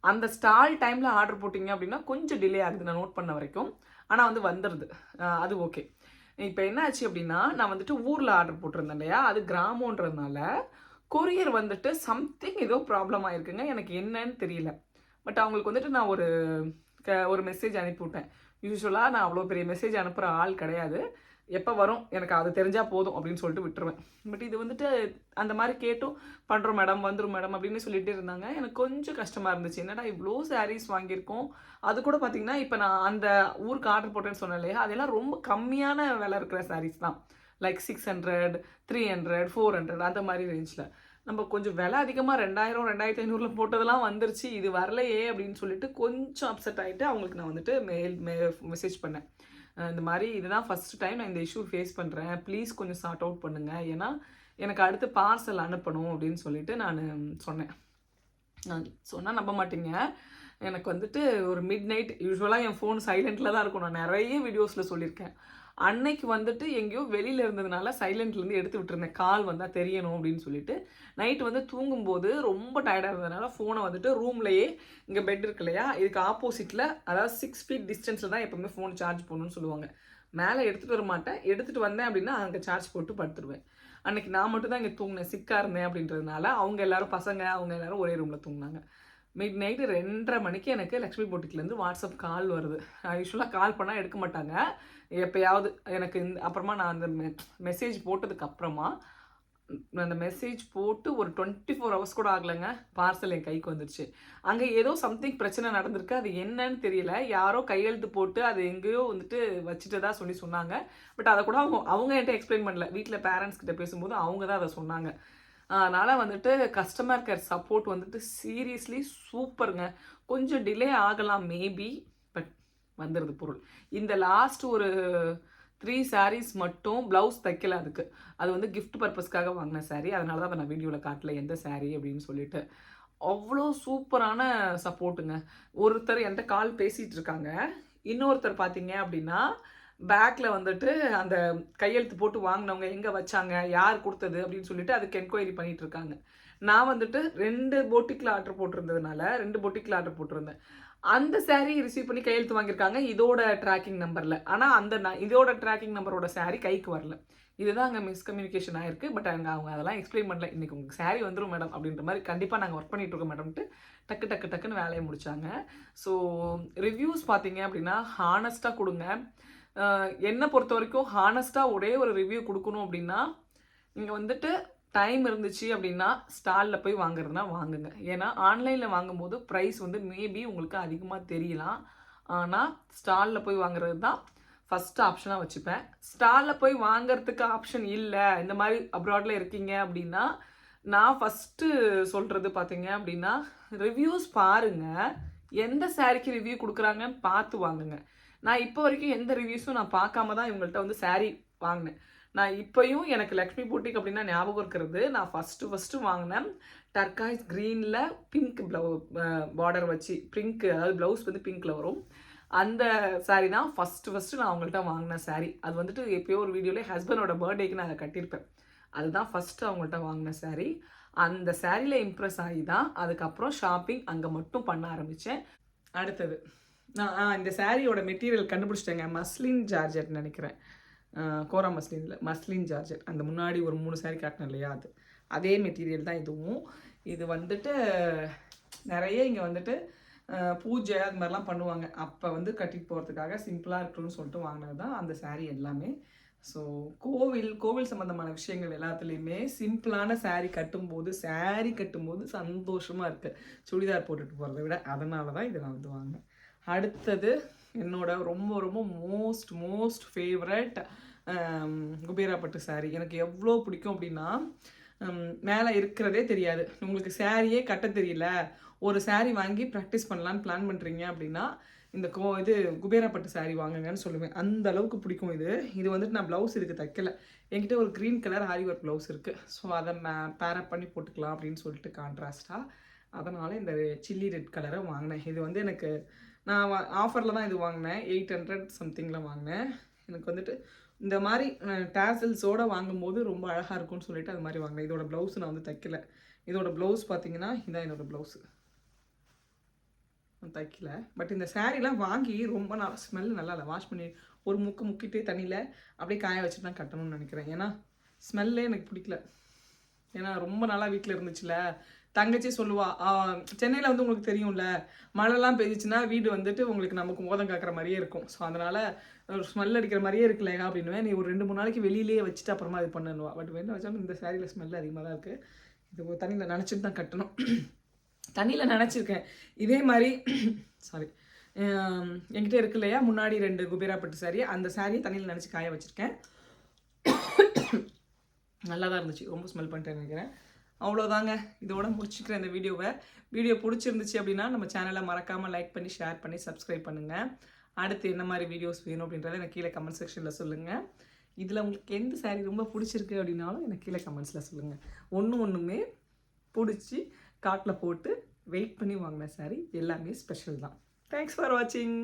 அந்த ஸ்டால் டைமில் ஆர்டர் போட்டிங்க அப்படின்னா கொஞ்சம் டிலே ஆகுது நான் நோட் பண்ண வரைக்கும். ஆனால் வந்து வந்துடுது, அது ஓகே. இப்போ என்ன ஆச்சு அப்படின்னா, நான் வந்துட்டு ஊரில் ஆர்டர் போட்டிருந்தேன் இல்லையா, அது கிராமன்றதுனால கொரியர் வந்துட்டு சம்திங் ஏதோ ப்ராப்ளம் ஆயிருக்குங்க. எனக்கு என்னன்னு தெரியல. பட் அவங்களுக்கு வந்துட்டு நான் ஒரு மெசேஜ் அனுப்பிவிட்டேன். யூஸ்வலாக நான் அவ்வளோ பெரிய மெசேஜ் அனுப்புகிற ஆள் கிடையாது. எப்போ வரும் எனக்கு அது தெரிஞ்சால் போதும் அப்படின்னு சொல்லிட்டு விட்டுருவேன். பட் இது வந்துட்டு அந்த மாதிரி கேட்டும் பண்ணுறோம் மேடம், வந்துடும் மேடம் அப்படின்னு சொல்லிட்டு இருந்தாங்க. எனக்கு கொஞ்சம் கஷ்டமாக இருந்துச்சு. என்னடா இவ்வளோ sarees வாங்கியிருக்கோம். அது கூட பார்த்தீங்கன்னா இப்போ நான் அந்த ஊருக்கு ஆர்டர் போட்டேன்னு சொன்னேன் இல்லையா, அதெல்லாம் ரொம்ப கம்மியான விலை இருக்கிற sarees தான். லைக் 600, 300, 400 அந்த மாதிரி ரேஞ்சில். நம்ம கொஞ்சம் விலை அதிகமாக 2000, 2500 போட்டதெல்லாம் வந்துருச்சு, இது வரலையே அப்படின்னு சொல்லிட்டு கொஞ்சம் அப்செட் ஆகிட்டு அவங்களுக்கு நான் வந்துட்டு மெசேஜ் பண்ணேன். இந்த மாதிரி இதுதான் ஃபஸ்ட் டைம் நான் இந்த இஷ்யூ ஃபேஸ் பண்ணுறேன், ப்ளீஸ் கொஞ்சம் சார்ட் அவுட் பண்ணுங்கள், ஏன்னா எனக்கு அடுத்து பார்சல் அனுப்பணும் அப்படின்னு சொல்லிட்டு நான் சொன்னேன். நான் சொன்னால் நம்ப மாட்டீங்க, எனக்கு வந்துட்டு ஒரு மிட் நைட், யூஸ்வலாக என் ஃபோன் சைலண்ட்டில் தான் இருக்கும். நான் நிறைய வீடியோஸில் சொல்லியிருக்கேன். அன்னைக்கு வந்துட்டு எங்கேயோ வெளியில் இருந்ததுனால சைலண்ட்லேருந்து எடுத்து விட்டுருந்தேன், கால் வந்தால் தெரியணும் அப்படின்னு சொல்லிட்டு. நைட்டு வந்து தூங்கும்போது ரொம்ப டயர்டாக இருந்ததுனால ஃபோனை வந்துட்டு ரூம்லேயே, இங்கே பெட் இருக்கு இல்லையா, இதுக்கு ஆப்போசிட்டில், அதாவது 6 feet டிஸ்டன்ஸில் தான் எப்போவுமே ஃபோன் சார்ஜ் போடணும்னு சொல்லுவாங்க. மேலே எடுத்துகிட்டு வர மாட்டேன், எடுத்துகிட்டு வந்தேன் அப்படின்னா அங்கே சார்ஜ் போட்டு படுத்துருவேன். அன்றைக்கி நான் மட்டும் தான் இங்கே தூங்கினேன், சிக்காக இருந்தேன் அப்படின்றதுனால. அவங்க எல்லோரும் பசங்க அவங்க எல்லோரும் ஒரே ரூமில் தூங்கினாங்க. மிட் நைட்டு 2:30 மணிக்கு எனக்கு லக்ஷ்மி போட்டிக்லேருந்து வாட்ஸ்அப் கால் வருது. யூஸ்வலாக கால் பண்ணால் எடுக்க மாட்டாங்க, எப்போயாவது எனக்கு அப்புறமா நான் அந்த மெசேஜ் போட்டதுக்கு அப்புறமா அந்த மெசேஜ் போட்டு ஒரு 24 ஹவர்ஸ் கூட ஆகலைங்க, பார்சல் என் கைக்கு வந்துருச்சு. அங்கே ஏதோ சம்திங் பிரச்சனை நடந்திருக்கு. அது என்னன்னு தெரியல. யாரோ கையெழுத்து போட்டு அது எங்கேயோ வந்துட்டு வச்சுட்டதா சொன்னாங்க. பட் அதை கூட அவங்க என்கிட்ட எக்ஸ்பிளைன் பண்ணல. வீட்டில் பேரண்ட்ஸ் கிட்ட பேசும்போது அவங்க தான் அதை சொன்னாங்க. அதனால் வந்துட்டு கஸ்டமர் கேர் சப்போர்ட் வந்துட்டு சீரியஸ்லி சூப்பருங்க. கொஞ்சம் டிலே ஆகலாம் மேபி, பட் வந்துடுது பொருள். இந்த லாஸ்ட் ஒரு 3 sarees மட்டும் ப்ளவுஸ் தைக்கல அதுக்கு. அது வந்து கிஃப்ட் பர்பஸ்க்காக வாங்கின saree. அதனால தான் நான் வீடியோவில் காட்டல எந்த saree அப்படின்னு சொல்லிட்டு. அவ்வளோ சூப்பரான சப்போர்ட்டுங்க. ஒருத்தர் என்கிட்ட கால் பேசிகிட்டு இருக்காங்க. இன்னொருத்தர் பார்த்தீங்க அப்படின்னா பேக்கில் வந்துட்டு அந்த கையெழுத்து போட்டு வாங்கினவங்க எங்கே வச்சாங்க, யார் கொடுத்தது அப்படின்னு சொல்லிட்டு அதுக்கு என்கொயரி பண்ணிகிட்டு இருக்காங்க. நான் வந்துட்டு 2 பொட்டிக்கில் ஆர்டர் போட்டிருந்ததுனால 2 பொட்டிக்கில் ஆர்டர் போட்டிருந்தேன். அந்த saree ரிசீவ் பண்ணி கையெழுத்து வாங்கியிருக்காங்க இதோட ட்ராக்கிங் நம்பரில். ஆனால் இதோட ட்ராக்கிங் நம்பரோட saree கைக்கு வரல. இதுதான் அங்கே மிஸ்கம்யூனிகேஷன் ஆயிருக்கு. பட் அவங்க அதெல்லாம் எக்ஸ்பிளைன் பண்ணல. இன்றைக்கி உங்களுக்கு saree வந்துடும் மேடம் அப்படின்ற மாதிரி, கண்டிப்பாக நாங்கள் ஒர்க் பண்ணிகிட்டு இருக்கோம் மேடம்ட்டு டக்குன்னு வேலையை முடித்தாங்க. ஸோ ரிவ்யூஸ் பார்த்தீங்க அப்படின்னா ஹானஸ்ட்டாக கொடுங்க. என்னை பொறுத்த வரைக்கும் ஹானஸ்ட்டாக ஒரே ஒரு ரிவ்யூ கொடுக்கணும் அப்படின்னா, நீங்கள் வந்துட்டு டைம் இருந்துச்சு அப்படின்னா ஸ்டாலில் போய் வாங்குறதுனா வாங்குங்க. ஏன்னா ஆன்லைனில் வாங்கும்போது ப்ரைஸ் வந்து மேபி உங்களுக்கு அதிகமாக தெரியலாம். ஆனால் ஸ்டாலில் போய் வாங்குறது தான் ஃபஸ்ட்டு ஆப்ஷனாக வச்சுப்பேன். ஸ்டாலில் போய் வாங்குறதுக்கு ஆப்ஷன் இல்லை, இந்த மாதிரி அப்ராடில் இருக்கீங்க அப்படின்னா, நான் ஃபஸ்ட்டு சொல்கிறது பார்த்தீங்க அப்படின்னா ரிவ்யூஸ் பாருங்கள். எந்த சாரீக்கு ரிவ்யூ கொடுக்குறாங்கன்னு பார்த்து வாங்குங்க. நான் இப்போ வரைக்கும் எந்த ரிவ்யூஸும் நான் பார்க்காம தான் இவங்கள்ட்ட வந்து saree வாங்கினேன். நான் இப்போயும் எனக்கு லக்ஷ்மி பூட்டிக் அப்படின்னா ஞாபகம் இருக்கிறது, நான் ஃபஸ்ட்டு வாங்கினேன் டர்காய்ஸ் க்ரீனில் பிங்க் பார்டர் வச்சு பிங்க், அதாவது ப்ளவுஸ் வந்து பிங்க்கில் வரும். அந்த saree தான் ஃபஸ்ட்டு நான் அவங்கள்ட்ட வாங்கின saree. அது வந்துட்டு எப்போயோ ஒரு வீடியோவில் ஹஸ்பண்டோட பர்த்டேக்கு நான் அதை கட்டியிருப்பேன். அதுதான் ஃபஸ்ட்டு அவங்கள்ட்ட வாங்கின saree. அந்த சாரியில் இம்ப்ரெஸ் ஆகி தான் அதுக்கப்புறம் ஷாப்பிங் அங்கே மட்டும் பண்ண ஆரம்பித்தேன். அடுத்தது நான் இந்த சாரியோட மெட்டீரியல் கண்டுபிடிச்சிட்டேங்க. மஸ்லின் ஜார்ஜெட் நினைக்கிறேன். கோரா மஸ்லினில் மஸ்லின் ஜார்ஜெட். அந்த முன்னாடி ஒரு 3 saree காட்டினேன் இல்லையா, அதே மெட்டீரியல் தான் இதுவும். இது வந்துட்டு நிறைய இங்கே வந்துட்டு பூஜை அது மாதிரிலாம் பண்ணுவாங்க. அப்போ வந்து கட்டிட்டு போகிறதுக்காக சிம்பிளாக இருக்கணும்னு சொல்லிட்டு வாங்கினது தான் அந்த saree எல்லாமே. ஸோ கோவில் சம்மந்தமான விஷயங்கள் எல்லாத்துலேயுமே சிம்பிளான saree கட்டும்போது சந்தோஷமாக இருக்குது, சுடிதார் போட்டுட்டு போகிறத விட. அதனால தான் இதை நான் வந்து வாங்கினேன். அடுத்தது என்னோட ரொம்ப மோஸ்ட் ஃபேவரட் குபேரா பட்டு saree. எனக்கு எவ்வளோ பிடிக்கும் அப்படின்னா, மேலே இருக்கிறதே தெரியாது. உங்களுக்கு சாரியே கட்ட தெரியல, ஒரு saree வாங்கி ப்ராக்டிஸ் பண்ணலான்னு பிளான் பண்ணுறீங்க அப்படின்னா இந்த குபேரா பட்டு saree வாங்குங்கன்னு சொல்லுவேன். அந்த அளவுக்கு பிடிக்கும் இது வந்துட்டு நான் ப்ளவுஸ் இதுக்கு தைக்கலை. என்கிட்ட ஒரு க்ரீன் கலர் ஆரி ஒர்க் ப்ளவுஸ் இருக்குது. ஸோ அதை பேரப் பண்ணி போட்டுக்கலாம் அப்படின்னு சொல்லிட்டு கான்ட்ராஸ்ட்டாக. அதனால் இந்த சில்லி ரெட் கலரை வாங்கினேன். இது வந்து எனக்கு நான் ஆஃபரில் தான் இது வாங்கினேன். 800 சம்திங்கில் வாங்கினேன். எனக்கு வந்துட்டு இந்த மாதிரி டேசல்ஸோடு வாங்கும்போது ரொம்ப அழகாக இருக்கும்னு சொல்லிட்டு அது மாதிரி வாங்கினேன். இதோட ப்ளவுஸ் நான் வந்து தைக்கலை. இதோட ப்ளவுஸ் பார்த்தீங்கன்னா இதான் என்னோடய ப்ளவுஸு. தைக்கல. பட் இந்த சாரீலாம் வாங்கி ரொம்ப நாள் ஸ்மெல் நல்லா இல்லை. வாஷ் பண்ணி ஒரு முக்கிட்டு தண்ணியில் அப்படியே காய வச்சுட்டு தான் கட்டணும்னு நினைக்கிறேன். ஏன்னா ஸ்மெல்லே எனக்கு பிடிக்கல. ஏன்னா ரொம்ப நாளாக வீட்டில் இருந்துச்சுல. தங்கச்சி சொல்லுவா, சென்னையில் வந்து உங்களுக்கு தெரியும்ல, மழைலாம் பெய்ஞ்சிச்சுன்னா வீடு வந்துட்டு உங்களுக்கு நமக்கு மோதம் காக்கிற மாதிரியே இருக்கும். ஸோ அதனால் ஒரு ஸ்மெல் அடிக்கிற மாதிரியே இருக்குல்லையா அப்படின்னுவேன். நீ ஒரு 2-3 நாளைக்கு வெளியிலேயே வச்சுட்டு அப்புறமா இது பண்ணுவா. பட் வெளில வச்சாலும் இந்த சாரியில் ஸ்மெல் அதிகமாக தான் இருக்குது. இது தண்ணியில் நினச்சிட்டு தான் கட்டணும். தண்ணியில் நினச்சிருக்கேன். இதே மாதிரி சாரி என்கிட்ட இருக்கு இல்லையா முன்னாடி 2 குபேரா பட்டு saree, அந்த சாரியை தண்ணியில் நினச்சி காய வச்சுருக்கேன். நல்லா தான் இருந்துச்சு. ரொம்ப ஸ்மெல் பண்ணிட்டேன்னு நினைக்கிறேன். அவ்வளோதாங்க, இதோட முடிச்சுக்கிறேன் இந்த வீடியோ பிடிச்சிருந்துச்சு அப்படின்னா நம்ம சேனலை மறக்காமல் லைக் பண்ணி ஷேர் பண்ணி சப்ஸ்கிரைப் பண்ணுங்கள். அடுத்து என்ன மாதிரி வீடியோஸ் வேணும் அப்படின்றத எனக்கு கீழே கமெண்ட் செக்ஷனில் சொல்லுங்கள். இதில் உங்களுக்கு எந்த saree ரொம்ப பிடிச்சிருக்கு அப்படின்னாலும் எனக்கு கீழே கமெண்ட்ஸில் சொல்லுங்கள். ஒன்றுமே பிடிச்சி காட்டில் போட்டு வெயிட் பண்ணி வாங்கின saree எல்லாமே ஸ்பெஷல் தான். தேங்க்ஸ் ஃபார் வாட்சிங்.